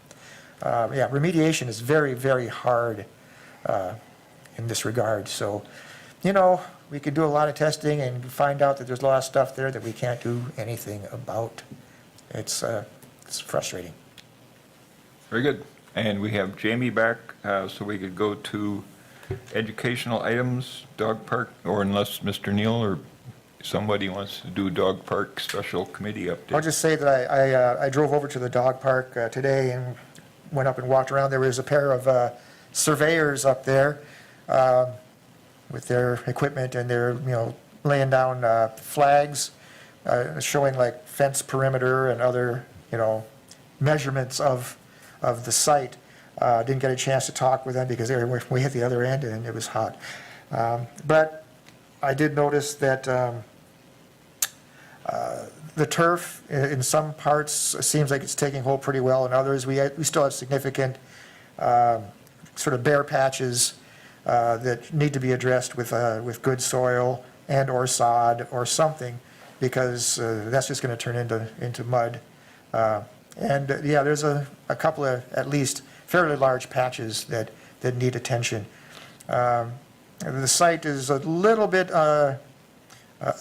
Remediation is very, very hard in this regard. So, we could do a lot of testing and find out that there's a lot of stuff there that we can't do anything about. It's frustrating. Very good. And we have Jamie back, so we could go to educational items, dog park, or unless Mr. Neal or somebody wants to do dog park special committee update. I'll just say that I drove over to the dog park today and went up and walked around. There was a pair of surveyors up there with their equipment, and they're, laying down flags showing like fence perimeter and other, measurements of the site. Didn't get a chance to talk with them because they were way at the other end and it was hot. But I did notice that the turf in some parts seems like it's taking hold pretty well. In others, we still have significant sort of bare patches that need to be addressed with good soil and or sod or something, because that's just going to turn into mud. There's a couple of at least fairly large patches that need attention. The site is a little bit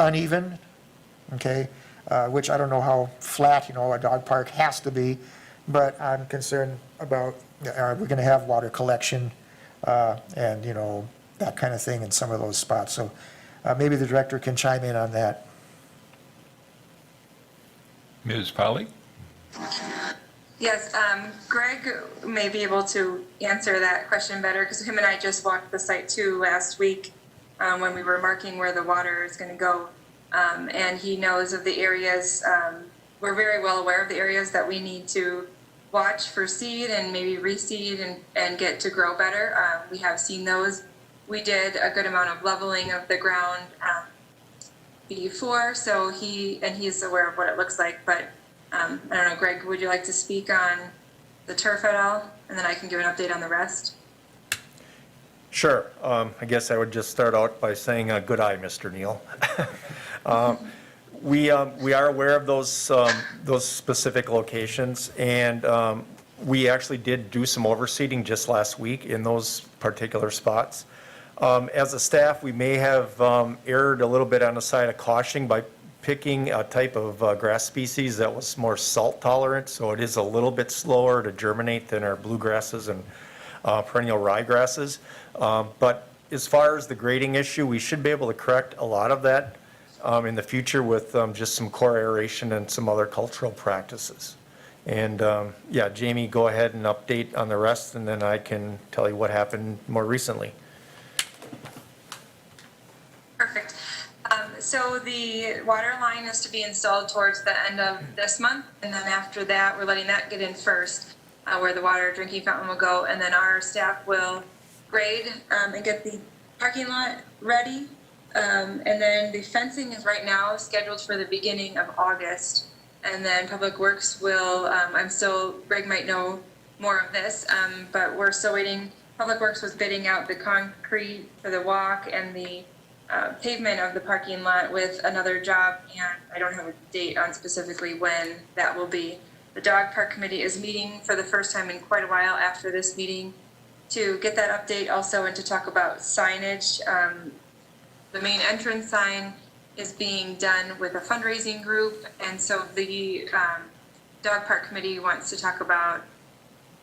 uneven, okay, which I don't know how flat, a dog park has to be, but I'm concerned about, are we going to have water collection and, that kind of thing in some of those spots. So maybe the director can chime in on that. Ms. Polly? Yes, Greg may be able to answer that question better, because him and I just walked the site too last week when we were marking where the water is going to go. And he knows of the areas, we're very well aware of the areas that we need to watch for seed and maybe reseed and get to grow better. We have seen those. We did a good amount of leveling of the ground before, so he's aware of what it looks like. But I don't know, Greg, would you like to speak on the turf at all? And then I can give an update on the rest. Sure. I guess I would just start out by saying good eye, Mr. Neal. We are aware of those specific locations, and We actually did do some overseeding just last week in those particular spots. As a staff, we may have erred a little bit on the side of caution by picking a type of grass species that was more salt tolerant, so it is a little bit slower to germinate than our bluegrasses and perennial ryegrasses. But as far as the grading issue, we should be able to correct a lot of that in the future with just some core aeration and some other cultural practices. And yeah, Jamie, go ahead and update on the rest, and then I can tell you what happened more recently. Perfect. So the water line is to be installed towards the end of this month, and then after that, we're letting that get in first, where the water drinking fountain will go, and then our staff will grade and get the parking lot ready. And then the fencing is right now scheduled for the beginning of August, and then Public Works will, Greg might know more of this, but we're still waiting. Public Works was bidding out the concrete for the walk and the pavement of the parking lot with another job, and I don't have a date on specifically when that will be. The dog park committee is meeting for the first time in quite a while after this meeting to get that update also and to talk about signage. The main entrance sign is being done with a fundraising group, and so the dog park committee wants to talk about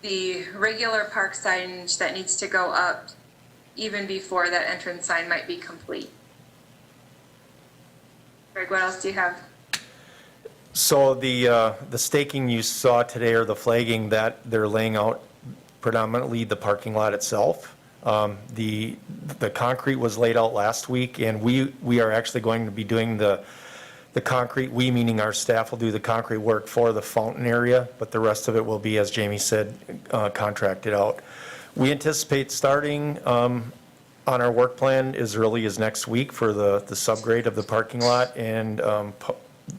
the regular park signage that needs to go up even before that entrance sign might be complete. Greg, what else do you have? So the staking you saw today, or the flagging that they're laying out, predominantly the parking lot itself. The concrete was laid out last week, and we are actually going to be doing the concrete, we meaning our staff will do the concrete work for the fountain area, but the rest of it will be, as Jamie said, contracted out. We anticipate starting on our work plan as early as next week for the subgrade of the parking lot, and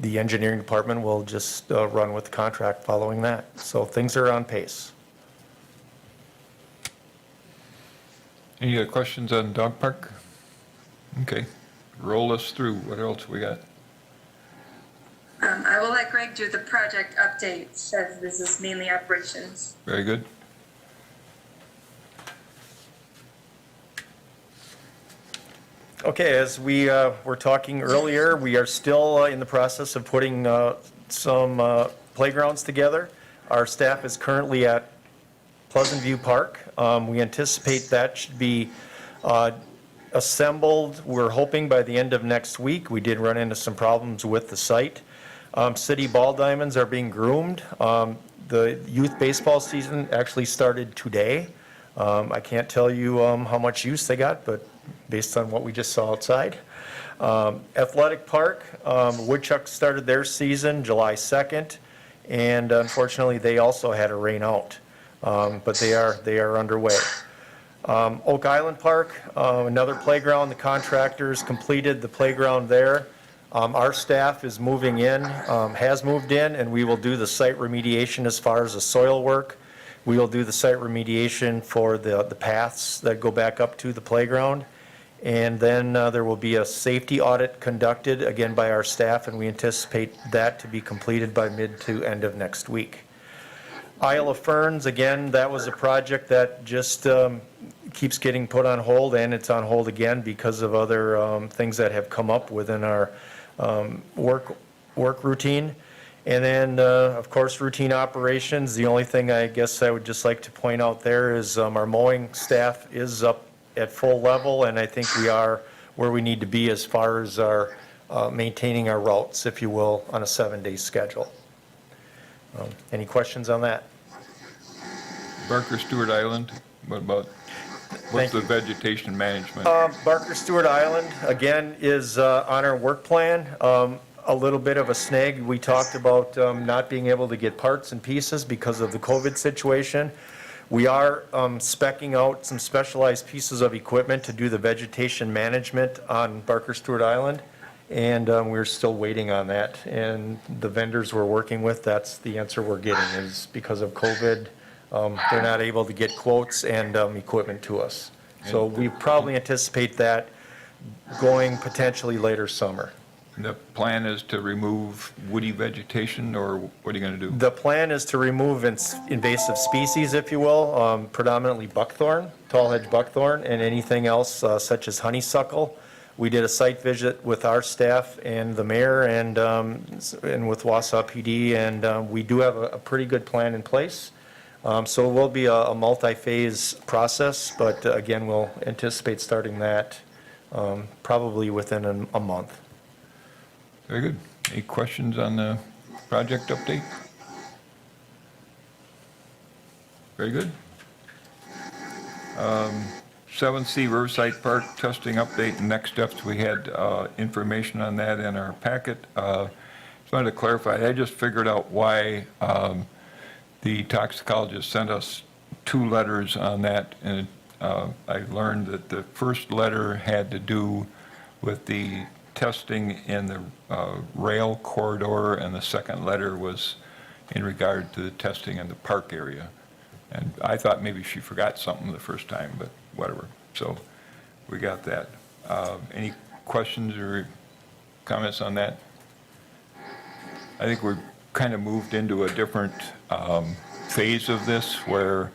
the engineering department will just run with the contract following that. So things are on pace. Any other questions on dog park? Okay, roll us through. What else we got? I will let Greg do the project updates as this is mainly operations. Very good. Okay, as we were talking earlier, we are still in the process of putting some playgrounds together. Our staff is currently at Pleasant View Park. We anticipate that should be assembled, we're hoping by the end of next week. We did run into some problems with the site. City ball diamonds are being groomed. The youth baseball season actually started today. I can't tell you how much use they got, but based on what we just saw outside. Athletic Park, Woodchuck started their season July 2nd, and unfortunately they also had a rain out, but they are underway. Oak Island Park, another playground, the contractors completed the playground there. Our staff is moving in, has moved in, and we will do the site remediation as far as the soil work. We will do the site remediation for the paths that go back up to the playground. And then there will be a safety audit conducted, again, by our staff, and we anticipate that to be completed by mid to end of next week. Isle of Ferns, again, that was a project that just keeps getting put on hold, and it's on hold again because of other things that have come up within our work routine. And then, of course, routine operations. The only thing I guess I would just like to point out there is our mowing staff is up at full level, and I think we are where we need to be as far as our maintaining our routes, if you will, on a 7-day schedule. Any questions on that? Barker Stewart Island, what's Thank the you. vegetation management? Barker Stewart Island, again, is on our work plan. A little bit of a snag. We talked about not being able to get parts and pieces because of the COVID situation. We are speccing out some specialized pieces of equipment to do the vegetation management on Barker Stewart Island, and we're still waiting on that. And the vendors we're working with, that's the answer we're getting, is because of COVID, they're not able to get quotes and equipment to us. So we probably anticipate that going potentially later summer. The plan is to remove woody vegetation, or what are you going to do? The plan is to remove invasive species, if you will, predominantly buckthorn, tall hedge buckthorn, and anything else such as honeysuckle. We did a site visit with our staff and the mayor and with Wausau PD, and we do have a pretty good plan in place. So it will be a multi-phase process, but again, we'll anticipate starting that probably within a month. Very good. Any questions on the project update? Very good. 7C Riverside Park testing update and next steps. We had information on that in our packet. Just wanted to clarify, I just figured out why the toxicologist sent us 2 letters on that, and I learned that the first letter had to do with the testing in the rail corridor, and the second letter was in regard to the testing in the park area. And I thought maybe she forgot something the first time, but whatever. So we got that. Any questions or comments on that? I think we're kind of moved into a different phase of this, where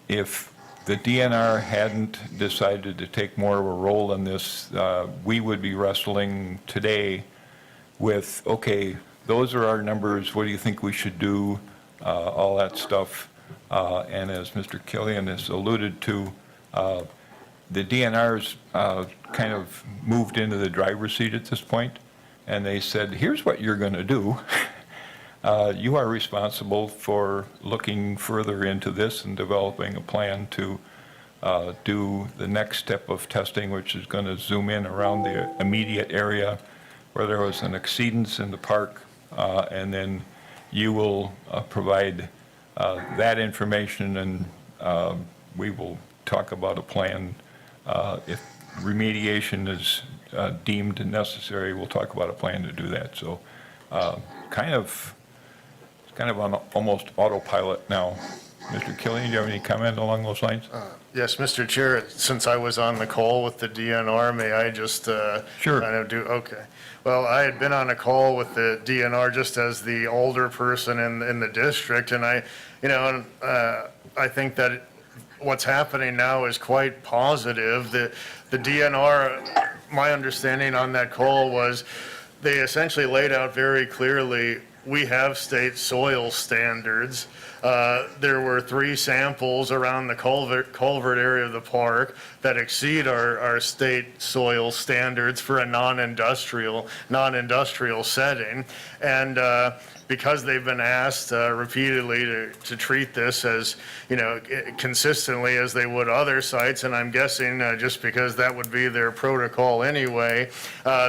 if the DNR hadn't decided to take more of a role in this, we would be wrestling today with, okay, those are our numbers, what do you think we should do, all that stuff. And as Mr. Killian has alluded to, the DNR's kind of moved into the driver's seat at this point, and they said, here's what you're going to do. You are responsible for looking further into this and developing a plan to do the next step of testing, which is going to zoom in around the immediate area where there was an exceedance in the park, and then you will provide that information, and we will talk about a plan. If remediation is deemed necessary, we'll talk about a plan to do that. So kind of on almost autopilot now. Mr. Killian, do you have any comment along those lines? Yes, Mr. Chair, since I was on the call with the DNR, may I just Sure. kind of do, okay. Well, I had been on a call with the DNR just as the older person in the district, and I think that what's happening now is quite positive. The DNR, my understanding on that call was they essentially laid out very clearly, we have state soil standards. There were 3 samples around the culvert area of the park that exceed our state soil standards for a non-industrial setting. And because they've been asked repeatedly to treat this as, consistently as they would other sites, and I'm guessing just because that would be their protocol anyway,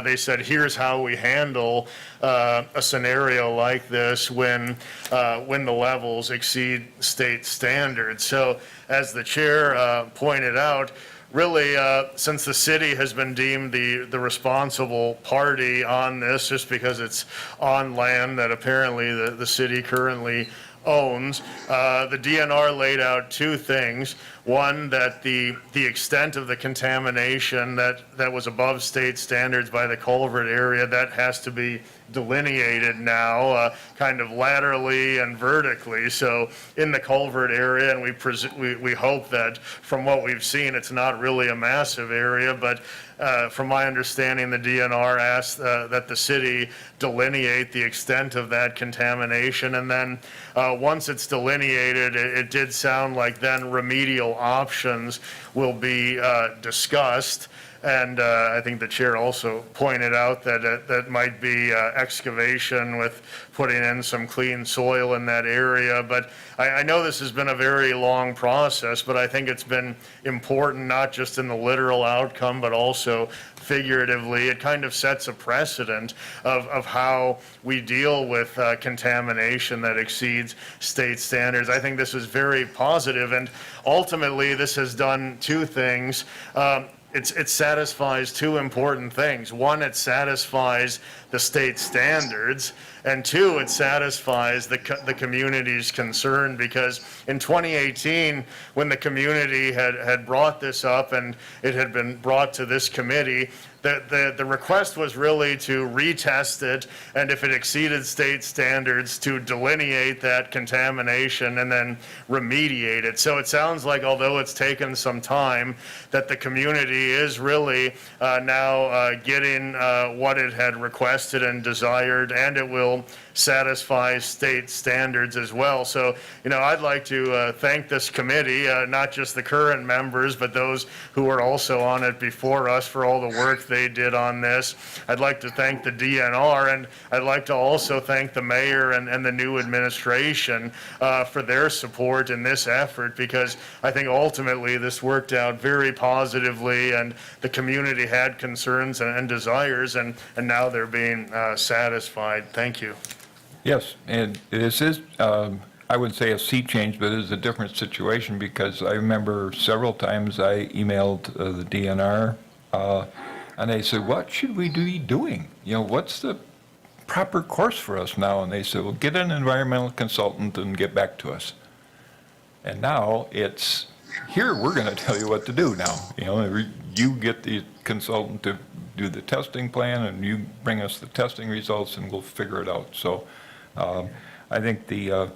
they said, here's how we handle a scenario like this when the levels exceed state standards. So as the chair pointed out, really, since the city has been deemed the responsible party on this, just because it's on land that apparently the city currently owns, the DNR laid out 2 things. One, that the extent of the contamination that was above state standards by the culvert area, that has to be delineated now, kind of laterally and vertically. So in the culvert area, and we hope that from what we've seen, it's not really a massive area, but from my understanding, the DNR asked that the city delineate the extent of that contamination, and then once it's delineated, it did sound like then remedial options will be discussed. And I think the chair also pointed out that that might be excavation with putting in some clean soil in that area. But I know this has been a very long process, but I think it's been important, not just in the literal outcome, but also figuratively. It kind of sets a precedent of how we deal with contamination that exceeds state standards. I think this is very positive, and ultimately this has done 2 things. it satisfies two important things. One, it satisfies the state standards, and two, it satisfies the community's concern, because in 2018, when the community had brought this up and it had been brought to this committee, the request was really to retest it, and if it exceeded state standards, to delineate that contamination and then remediate it. So it sounds like, although it's taken some time, that the community is really now getting what it had requested and desired, and it will satisfy state standards as well. So, I'd like to thank this committee, not just the current members, but those who were also on it before us, for all the work they did on this. I'd like to thank the DNR, and I'd like to also thank the mayor and the new administration for their support in this effort, because I think ultimately this worked out very positively, and the community had concerns and desires, and now they're being satisfied. Thank you. Yes, and this is, I wouldn't say a sea change, but it is a different situation, because I remember several times I emailed the DNR, and they said, what should we be doing? What's the proper course for us now? And they said, well, get an environmental consultant and get back to us. And now it's, here, we're going to tell you what to do now. You get the consultant to do the testing plan, and you bring us the testing results, and we'll figure it out. So I think the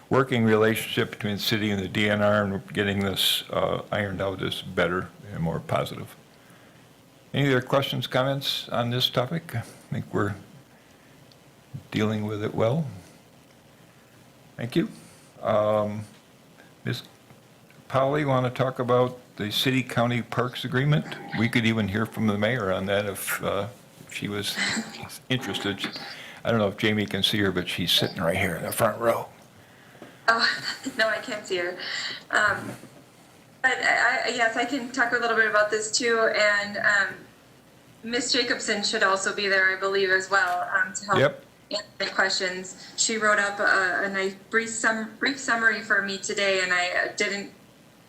working relationship between the city and the DNR and getting this ironed out is better and more positive. Any other questions, comments on this topic? I think we're dealing with it well. Thank you. Ms. Polly, want to talk about the city-county parks agreement? We could even hear from the mayor on that if she was interested. I don't know if Jamie can see her, but she's sitting right here in the front row. Oh, no, I can't see her. But yes, I can talk a little bit about this too. And Ms. Jacobson should also be there, I believe, as well, to help answer the questions. She wrote up a nice brief summary for me today, and I didn't,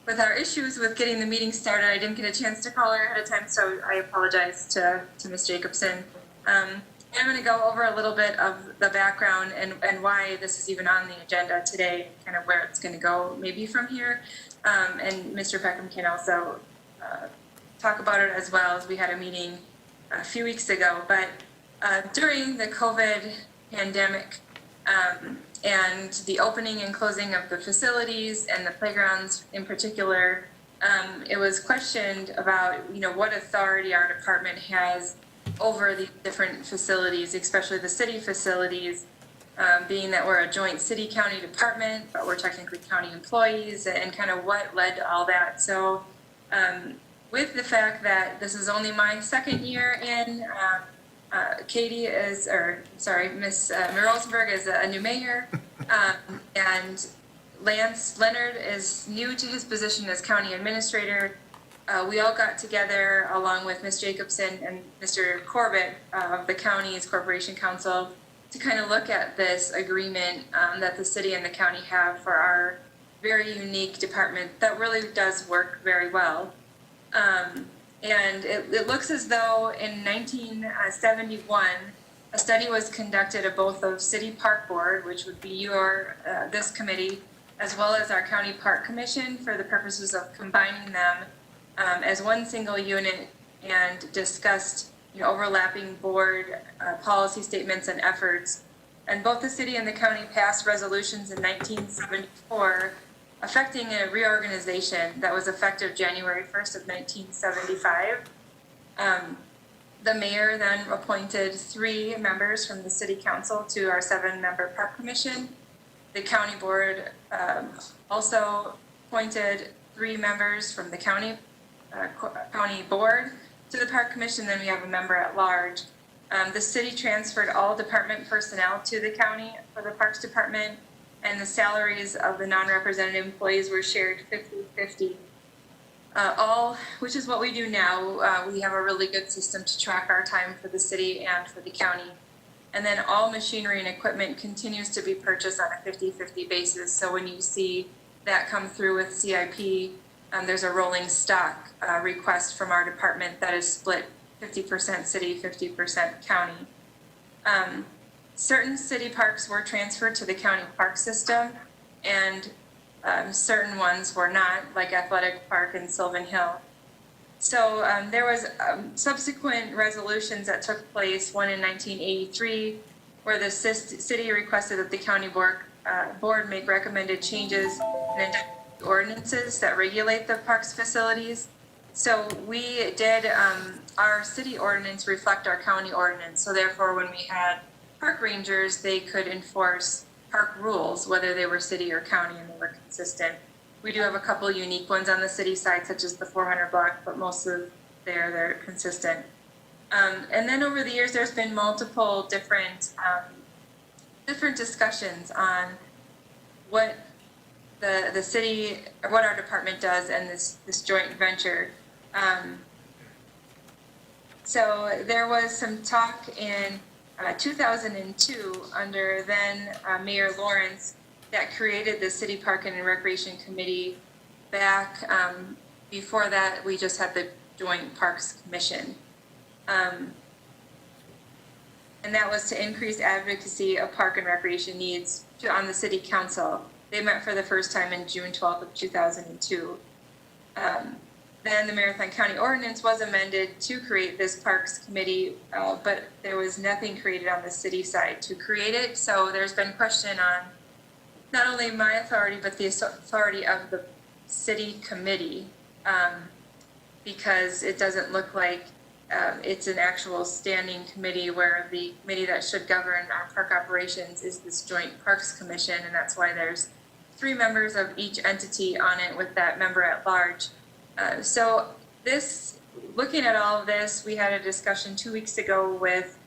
with our issues with getting the meeting started, I didn't get a chance to call her ahead of time, so I apologize to Ms. Jacobson. I'm going to go over a little bit of the background and why this is even on the agenda today, kind of where it's going to go maybe from here. And Mr. Peckham can also talk about it as well, as we had a meeting a few weeks ago. But during the COVID pandemic and the opening and closing of the facilities and the playgrounds in particular, it was questioned about, what authority our department has over the different facilities, especially the city facilities, being that we're a joint city-county department, but we're technically county employees, and kind of what led to all that. So with the fact that this is only my second year in, Miss Rosenberg is a new mayor, and Lance Leonard is new to his position as county administrator. We all got together along with Ms. Jacobson and Mr. Corbett of the county's Corporation Council to kind of look at this agreement that the city and the county have for our very unique department that really does work very well. And it looks as though in 1971, a study was conducted of both the City Park Board, which would be this committee, as well as our County Park Commission, for the purposes of combining them as one single unit, and discussed overlapping board policy statements and efforts. And both the city and the county passed resolutions in 1974 affecting a reorganization that was effective January 1st of 1975. The mayor then appointed 3 members from the city council to our 7-member park commission. The county board also appointed 3 members from the county board to the park commission. Then we have a member at large. The city transferred all department personnel to the county for the parks department, and the salaries of the non-represented employees were shared 50-50. Which is what we do now. We have a really good system to track our time for the city and for the county. And then all machinery and equipment continues to be purchased on a 50-50 basis. So when you see that come through with CIP, there's a rolling stock request from our department that is split 50% city, 50% county. Certain city parks were transferred to the county park system, and certain ones were not, like Athletic Park and Sylvan Hill. So there was subsequent resolutions that took place, one in 1983, where the city requested that the county board make recommended changes and ordinances that regulate the parks facilities. So we did, our city ordinance reflect our county ordinance. So therefore, when we had park rangers, they could enforce park rules, whether they were city or county, and they were consistent. We do have a couple of unique ones on the city side, such as the 400 block, but most of they're consistent. And then over the years, there's been multiple different discussions on what the city, or what our department does, and this joint venture. So there was some talk in 2002 under then Mayor Lawrence that created the City Park and Recreation Committee. Back before that, we just had the Joint Parks Commission. And that was to increase advocacy of park and recreation needs on the city council. They met for the first time in June 12th of 2002. Then the Marathon County Ordinance was amended to create this Parks Committee, but there was nothing created on the city side to create it. So there's been question on not only my authority, but the authority of the city committee, because it doesn't look like it's an actual standing committee, where the committee that should govern our park operations is this Joint Parks Commission, and that's why there's 3 members of each entity on it with that member at large. So this, looking at all of this, we had a discussion 2 weeks ago with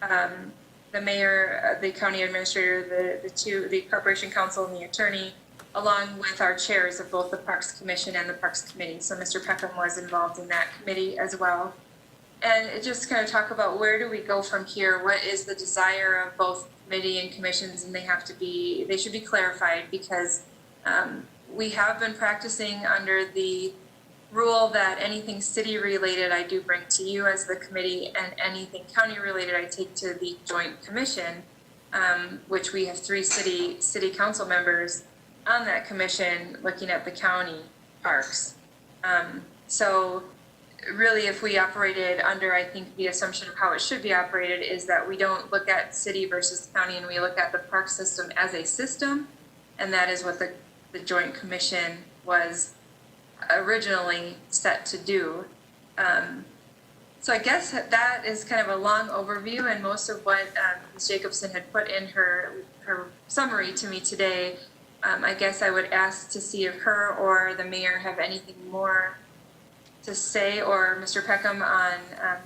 the mayor, the county administrator, the corporation council, and the attorney, along with our chairs of both the Parks Commission and the Parks Committee. So Mr. Peckham was involved in that committee as well. And it just kind of talk about where do we go from here? What is the desire of both committee and commissions? And they should be clarified, because we have been practicing under the rule that anything city related I do bring to you as the committee, and anything county related I take to the Joint Commission, which we have 3 city council members on that commission looking at the county parks. So really, if we operated under, I think the assumption of how it should be operated is that we don't look at city versus county, and we look at the park system as a system, and that is what the Joint Commission was originally set to do. So I guess that is kind of a long overview, and most of what Ms. Jacobson had put in her summary to me today. I guess I would ask to see if her or the mayor have anything more to say, or Mr. Peckham, on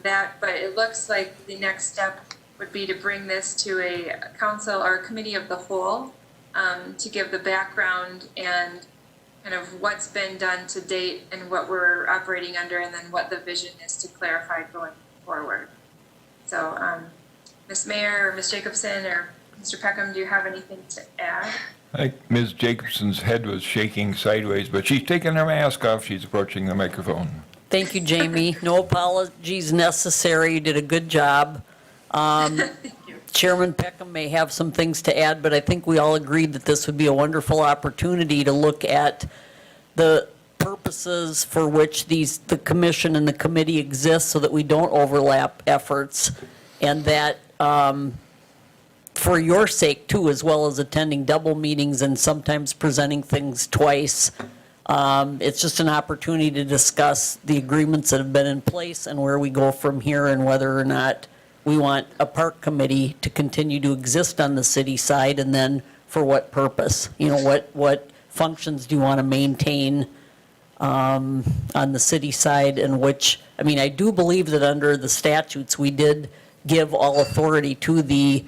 that. But it looks like the next step would be to bring this to a council or a committee of the whole, to give the background and kind of what's been done to date and what we're operating under, and then what the vision is to clarify going forward. So, Ms. Mayor, or Ms. Jacobson, or Mr. Peckham, do you have anything to add? I think Ms. Jacobson's head was shaking sideways, but she's taking her mask off. She's approaching the microphone. Thank you, Jamie. No apologies necessary. You did a good job. Thank you. Chairman Peckham may have some things to add, but I think we all agreed that this would be a wonderful opportunity to look at the purposes for which the commission and the committee exist, so that we don't overlap efforts, and that for your sake too, as well as attending double meetings and sometimes presenting things twice. It's just an opportunity to discuss the agreements that have been in place and where we go from here, and whether or not we want a park committee to continue to exist on the city side, and then for what purpose. You know, what functions do you want to maintain on the city side, and which, I mean, I do believe that under the statutes, we did give all authority to the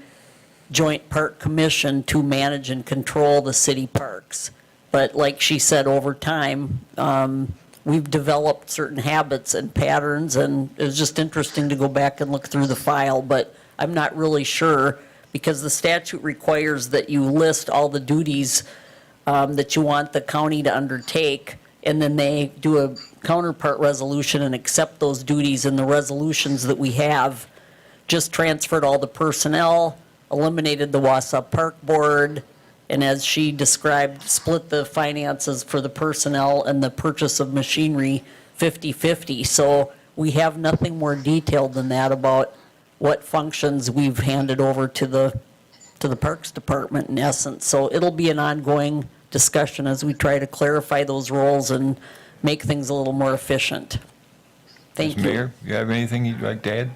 Joint Park Commission to manage and control the city parks. But like she said, over time, we've developed certain habits and patterns, and it was just interesting to go back and look through the file, but I'm not really sure, because the statute requires that you list all the duties that you want the county to undertake, and then they do a counterpart resolution and accept those duties, and the resolutions that we have just transferred all the personnel, eliminated the Wausau Park Board, and as she described, split the finances for the personnel and the purchase of machinery 50/50. So we have nothing more detailed than that about what functions we've handed over to the Parks Department in essence. So it'll be an ongoing discussion as we try to clarify those roles and make things a little more efficient. Thank you. Mayor, you have anything you'd like to add?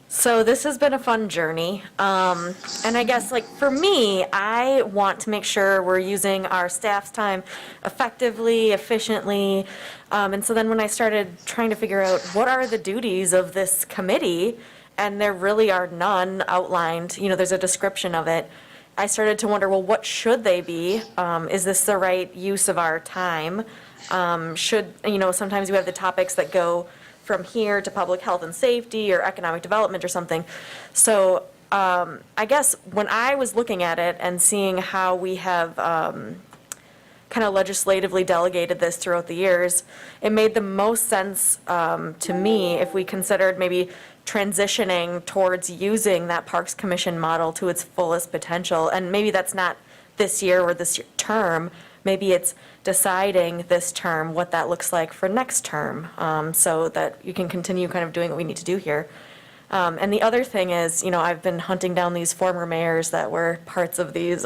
So this has been a fun journey. And I guess like for me, I want to make sure we're using our staff's time effectively, efficiently. And so then when I started trying to figure out what are the duties of this committee, and there really are none outlined, you know, there's a description of it. I started to wonder, well, what should they be? Is this the right use of our time? Should, you know, sometimes we have the topics that go from here to public health and safety or economic development or something. So I guess when I was looking at it and seeing how we have kind of legislatively delegated this throughout the years, it made the most sense to me if we considered maybe transitioning towards using that Parks Commission model to its fullest potential. And maybe that's not this year or this term. Maybe it's deciding this term what that looks like for next term, so that you can continue kind of doing what we need to do here. And the other thing is, you know, I've been hunting down these former mayors that were parts of these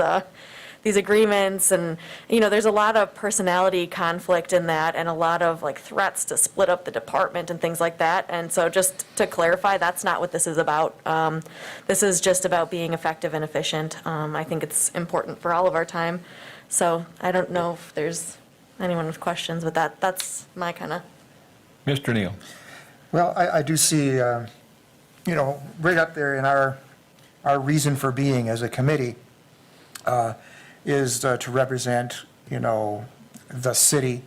agreements, and, you know, there's a lot of personality conflict in that and a lot of like threats to split up the department and things like that. And so just to clarify, that's not what this is about. This is just about being effective and efficient. I think it's important for all of our time. So I don't know if there's anyone with questions, but that's my kind of. Mr. Neal? Well, I do see, you know, right up there in our reason for being as a committee is to represent, you know, the city,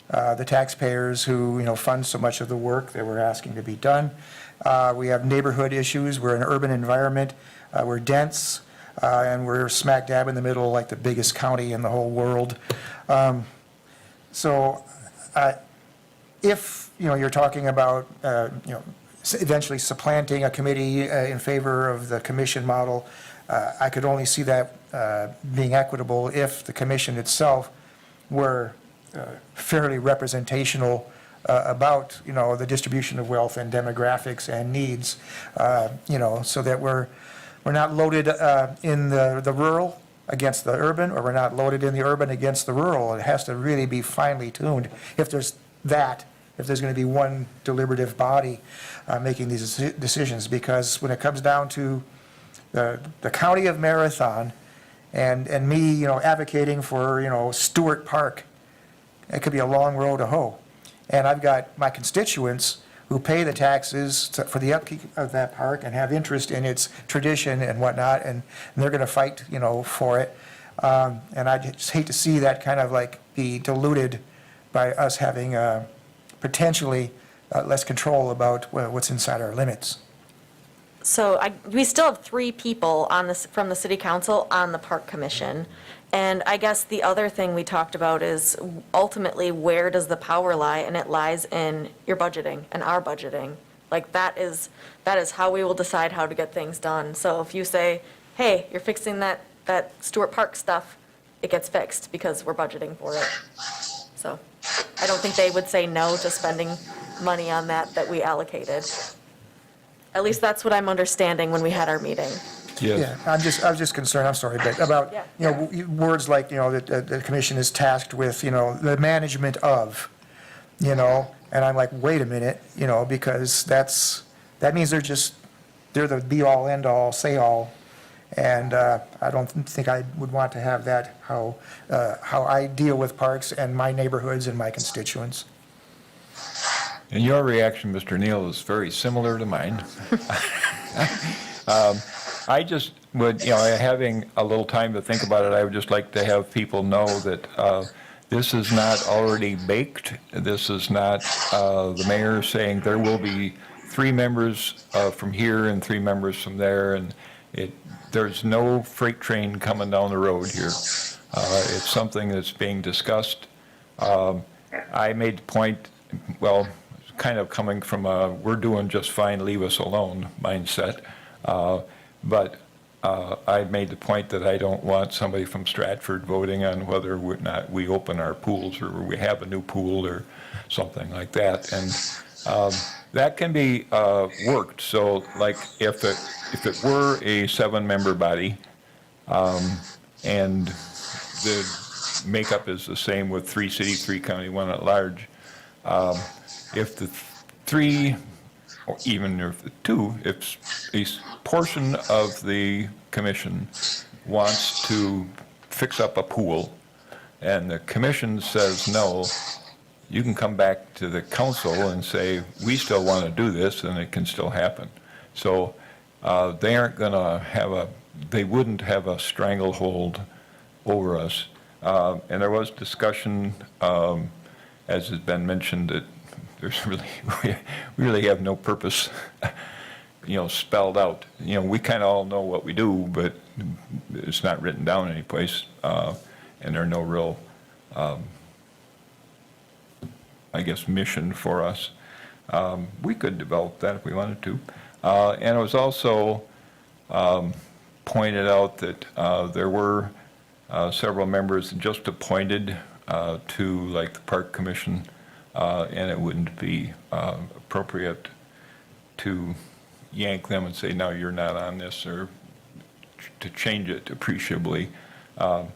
the taxpayers who, you know, fund so much of the work that we're asking to be done. We have neighborhood issues. We're an urban environment. We're dense. And we're smack dab in the middle, like the biggest county in the whole world. So if, you know, you're talking about, you know, eventually supplanting a committee in favor of the commission model, I could only see that being equitable if the commission itself were fairly representational about, you know, the distribution of wealth and demographics and needs, you know, so that we're not loaded in the rural against the urban, or we're not loaded in the urban against the rural. It has to really be finely tuned if there's going to be one deliberative body making these decisions. Because when it comes down to the county of Marathon and me, you know, advocating for, you know, Stewart Park, it could be a long road to hoe. And I've got my constituents who pay the taxes for the upkeep of that park and have interest in its tradition and whatnot, and they're going to fight, you know, for it. And I just hate to see that kind of like be diluted by us having potentially less control about what's inside our limits. So we still have 3 people on this, from the city council on the park commission. And I guess the other thing we talked about is ultimately where does the power lie? And it lies in your budgeting and our budgeting. Like that is how we will decide how to get things done. So if you say, hey, you're fixing that Stewart Park stuff, it gets fixed because we're budgeting for it. So I don't think they would say no to spending money on that we allocated. At least that's what I'm understanding when we had our meeting. Yes. Yeah, I was just concerned, I'm sorry, but about, Yeah. you know, words like, you know, that the commission is tasked with, you know, the management of, you know, and I'm like, wait a minute, you know, because that means they're the be-all, end-all, say-all, and I don't think I would want to have that, how I deal with parks and my neighborhoods and my constituents. And your reaction, Mr. Neal, is very similar to mine. I just would, you know, having a little time to think about it, I would just like to have people know that this is not already baked. This is not the mayor saying there will be 3 members from here and 3 members from there, and There's no freight train coming down the road here. It's something that's being discussed. I made the point, well, kind of coming from a "we're doing just fine, leave us alone" mindset. But I made the point that I don't want somebody from Stratford voting on whether or not we open our pools or we have a new pool or something like that. And that can be worked. So like if it were a 7-member body, and the makeup is the same with 3 city, 3 county, 1 at large, if the 3, or even if the 2, if a portion of the commission wants to fix up a pool and the commission says no, you can come back to the council and say, we still want to do this, and it can still happen. So they aren't going to they wouldn't have a stranglehold over us. And there was discussion, as has been mentioned, that there's really, we really have no purpose, spelled out. We kind of all know what we do, but it's not written down anyplace, and there's no real, mission for us. We could develop that if we wanted to. And it was also pointed out that there were several members just appointed to, like, the Park Commission, and it wouldn't be appropriate to yank them and say, no, you're not on this, or to change it appreciably. But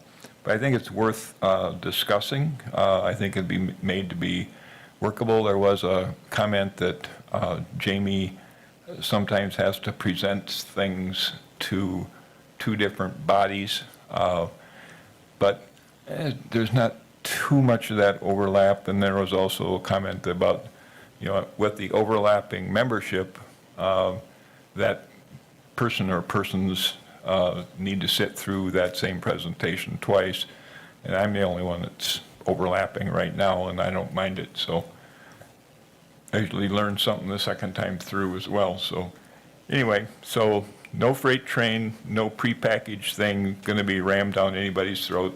I think it's worth discussing. I think it'd be made to be workable. There was a comment that Jamie sometimes has to present things to 2 different bodies, but there's not too much of that overlap. And there was also a comment about, with the overlapping membership, that person or persons need to sit through that same presentation twice. And I'm the only one that's overlapping right now, and I don't mind it. So I usually learn something the second time through as well. So anyway, so no freight train, no prepackaged thing going to be rammed down anybody's throat.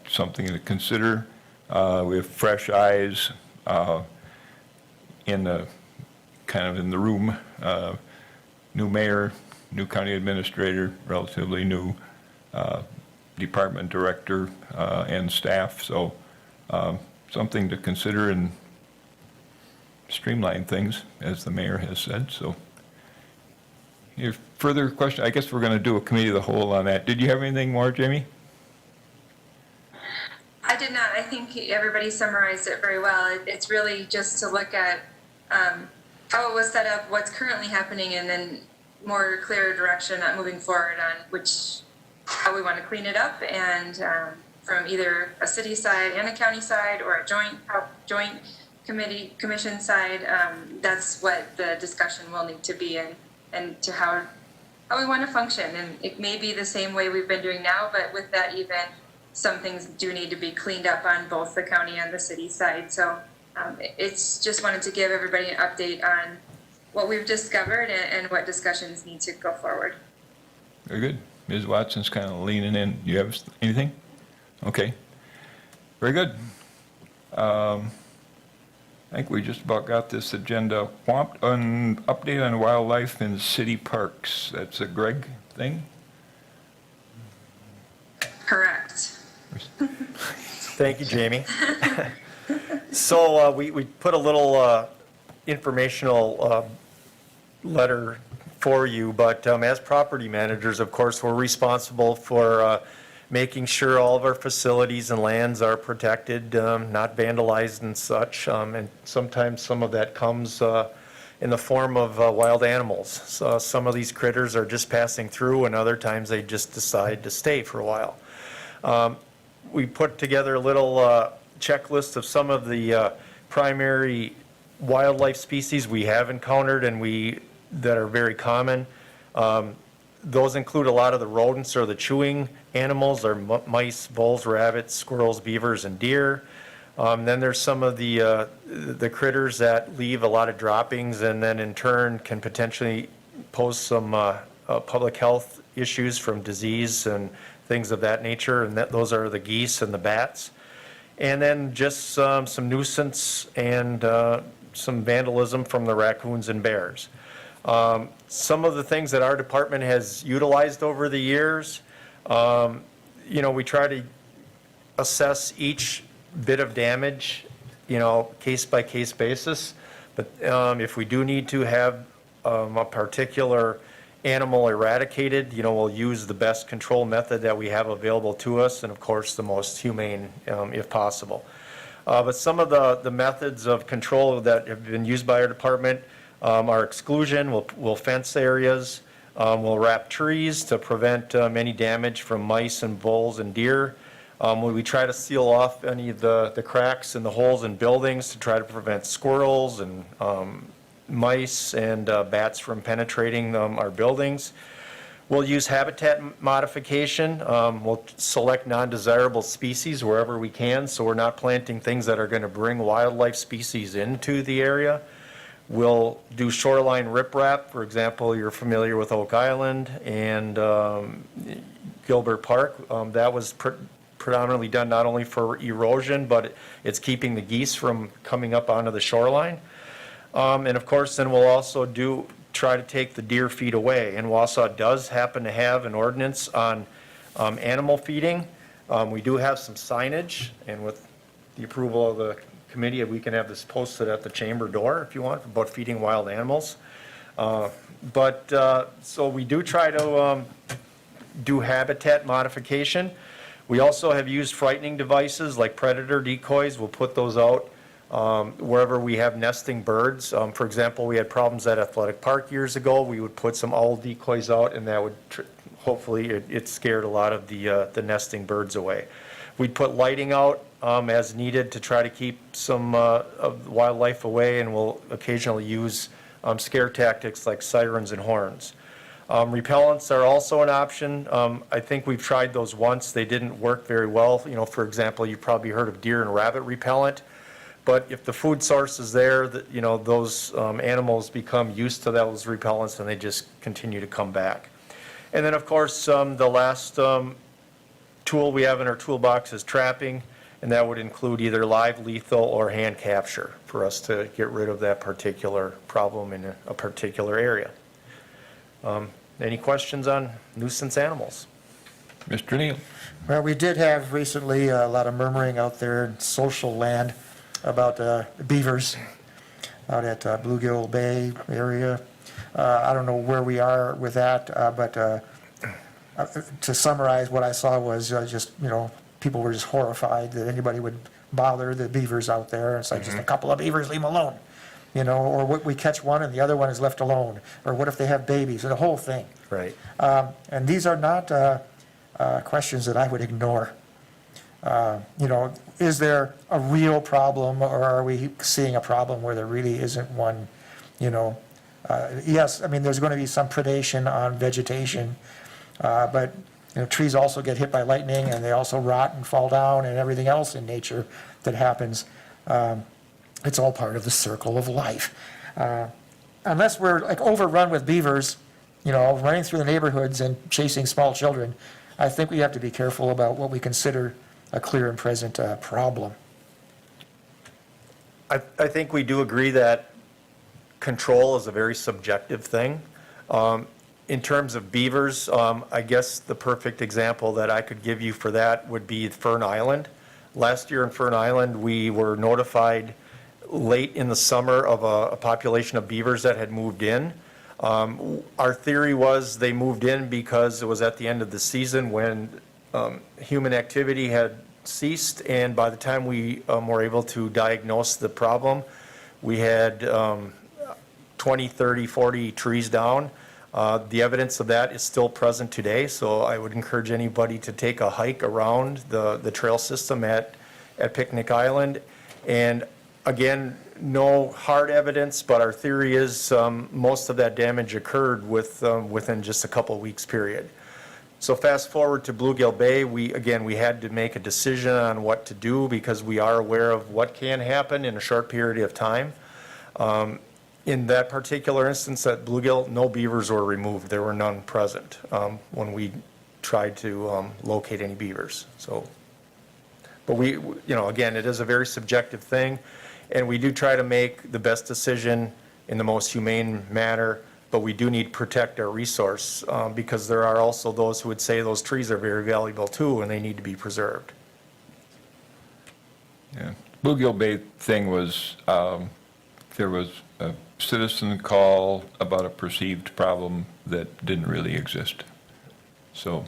Something to consider. We have fresh eyes in the room. New mayor, new county administrator, relatively new department director and staff. So something to consider and streamline things, as the mayor has said. So any further question? I guess we're going to do a committee of the whole on that. Did you have anything more, Jamie? I did not. I think everybody summarized it very well. It's really just to look at how it was set up, what's currently happening, and then more clear direction on moving forward on how we want to clean it up, and from either a city side and a county side, or a joint commission side. That's what the discussion will need to be, and to how we want to function. And it may be the same way we've been doing now, but with that, even some things do need to be cleaned up on both the county and the city side. So it's just wanted to give everybody an update on what we've discovered and what discussions need to go forward. Very good. Ms. Watson's kind of leaning in. Do you have anything? Okay. Very good. I think we just about got this agenda. An update on wildlife in city parks. That's a Greg thing? Correct. Thank you, Jamie. So we put a little informational letter for you, but as property managers, of course, we're responsible for making sure all of our facilities and lands are protected, not vandalized and such. And sometimes some of that comes in the form of wild animals. So some of these critters are just passing through, and other times they just decide to stay for a while. We put together a little checklist of some of the primary wildlife species we have encountered and that are very common. Those include a lot of the rodents or the chewing animals, or mice, voles, rabbits, squirrels, beavers, and deer. Then there's some of the critters that leave a lot of droppings and then in turn can potentially pose some public health issues from disease and things of that nature, and those are the geese and the bats. And then just some nuisance and some vandalism from the raccoons and bears. Some of the things that our department has utilized over the years, we try to assess each bit of damage, case by case basis. But if we do need to have a particular animal eradicated, we'll use the best control method that we have available to us, and of course, the most humane if possible. But some of the methods of control that have been used by our department are exclusion. We'll fence areas. We'll wrap trees to prevent any damage from mice and voles and deer. We try to seal off any of the cracks and the holes in buildings to try to prevent squirrels and mice and bats from penetrating our buildings. We'll use habitat modification. We'll select non-desirable species wherever we can, so we're not planting things that are going to bring wildlife species into the area. We'll do shoreline riprap. For example, you're familiar with Oak Island and Gilbert Park. That was predominantly done not only for erosion, but it's keeping the geese from coming up onto the shoreline. And of course, then we'll also try to take the deer feed away. And Wausau does happen to have an ordinance on animal feeding. We do have some signage, and with the approval of the committee, we can have this posted at the chamber door if you want, about feeding wild animals. So we do try to do habitat modification. We also have used frightening devices like predator decoys. We'll put those out wherever we have nesting birds. For example, we had problems at Athletic Park years ago. We would put some owl decoys out, and that would hopefully it scared a lot of the nesting birds away. We'd put lighting out as needed to try to keep some of the wildlife away, and we'll occasionally use scare tactics like sirens and horns. Repellents are also an option. I think we've tried those once. They didn't work very well. For example, you've probably heard of deer and rabbit repellent. But if the food source is there, those animals become used to those repellents and they just continue to come back. And then, of course, the last tool we have in our toolbox is trapping, and that would include either live, lethal, or hand capture for us to get rid of that particular problem in a particular area. Any questions on nuisance animals? Mr. Neal? Well, we did have recently a lot of murmuring out there in social land about beavers out at Bluegill Bay area. I don't know where we are with that, but to summarize, what I saw was just, people were just horrified that anybody would bother the beavers out there. It's like just a couple of beavers, leave them alone. Or what, we catch one and the other one is left alone. Or what if they have babies, or the whole thing. Right. And these are not questions that I would ignore. Is there a real problem, or are we seeing a problem where there really isn't one? Yes, there's going to be some predation on vegetation, but trees also get hit by lightning, and they also rot and fall down, and everything else in nature that happens. It's all part of the circle of life. Unless we're like overrun with beavers, running through the neighborhoods and chasing small children, I think we have to be careful about what we consider a clear and present problem. I think we do agree that control is a very subjective thing. In terms of beavers, I guess the perfect example that I could give you for that would be Fern Island. Last year in Fern Island, we were notified late in the summer of a population of beavers that had moved in. Our theory was they moved in because it was at the end of the season when human activity had ceased, and by the time we were able to diagnose the problem, we had 20, 30, 40 trees down. The evidence of that is still present today, so I would encourage anybody to take a hike around the trail system at Picnic Island. And again, no hard evidence, but our theory is most of that damage occurred within just a couple of weeks period. So fast forward to Bluegill Bay, we had to make a decision on what to do because we are aware of what can happen in a short period of time. In that particular instance at Bluegill, no beavers were removed. There were none present when we tried to locate any beavers. So, but we, again, it is a very subjective thing, and we do try to make the best decision in the most humane manner, but we do need to protect our resource because there are also those who would say those trees are very valuable too, and they need to be preserved. Yeah. Bluegill Bay thing was, there was a citizen call about a perceived problem that didn't really exist. So,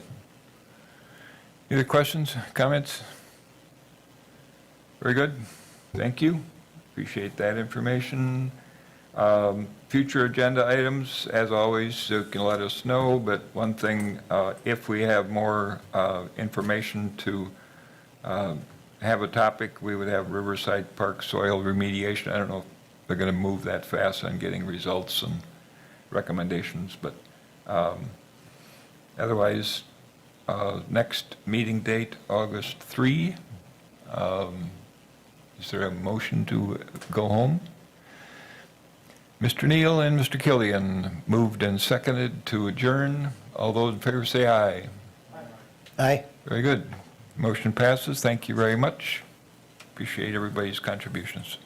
any other questions, comments? Very good. Thank you. Appreciate that information. Future agenda items, as always, you can let us know, but one thing, if we have more information to have a topic, we would have Riverside Park soil remediation. I don't know if they're going to move that fast on getting results and recommendations, but otherwise, next meeting date, August 3. Is there a motion to go home? Mr. Neal and Mr. Killian moved and seconded to adjourn. All those in favor say aye. Aye. Very good. Motion passes. Thank you very much. Appreciate everybody's contributions.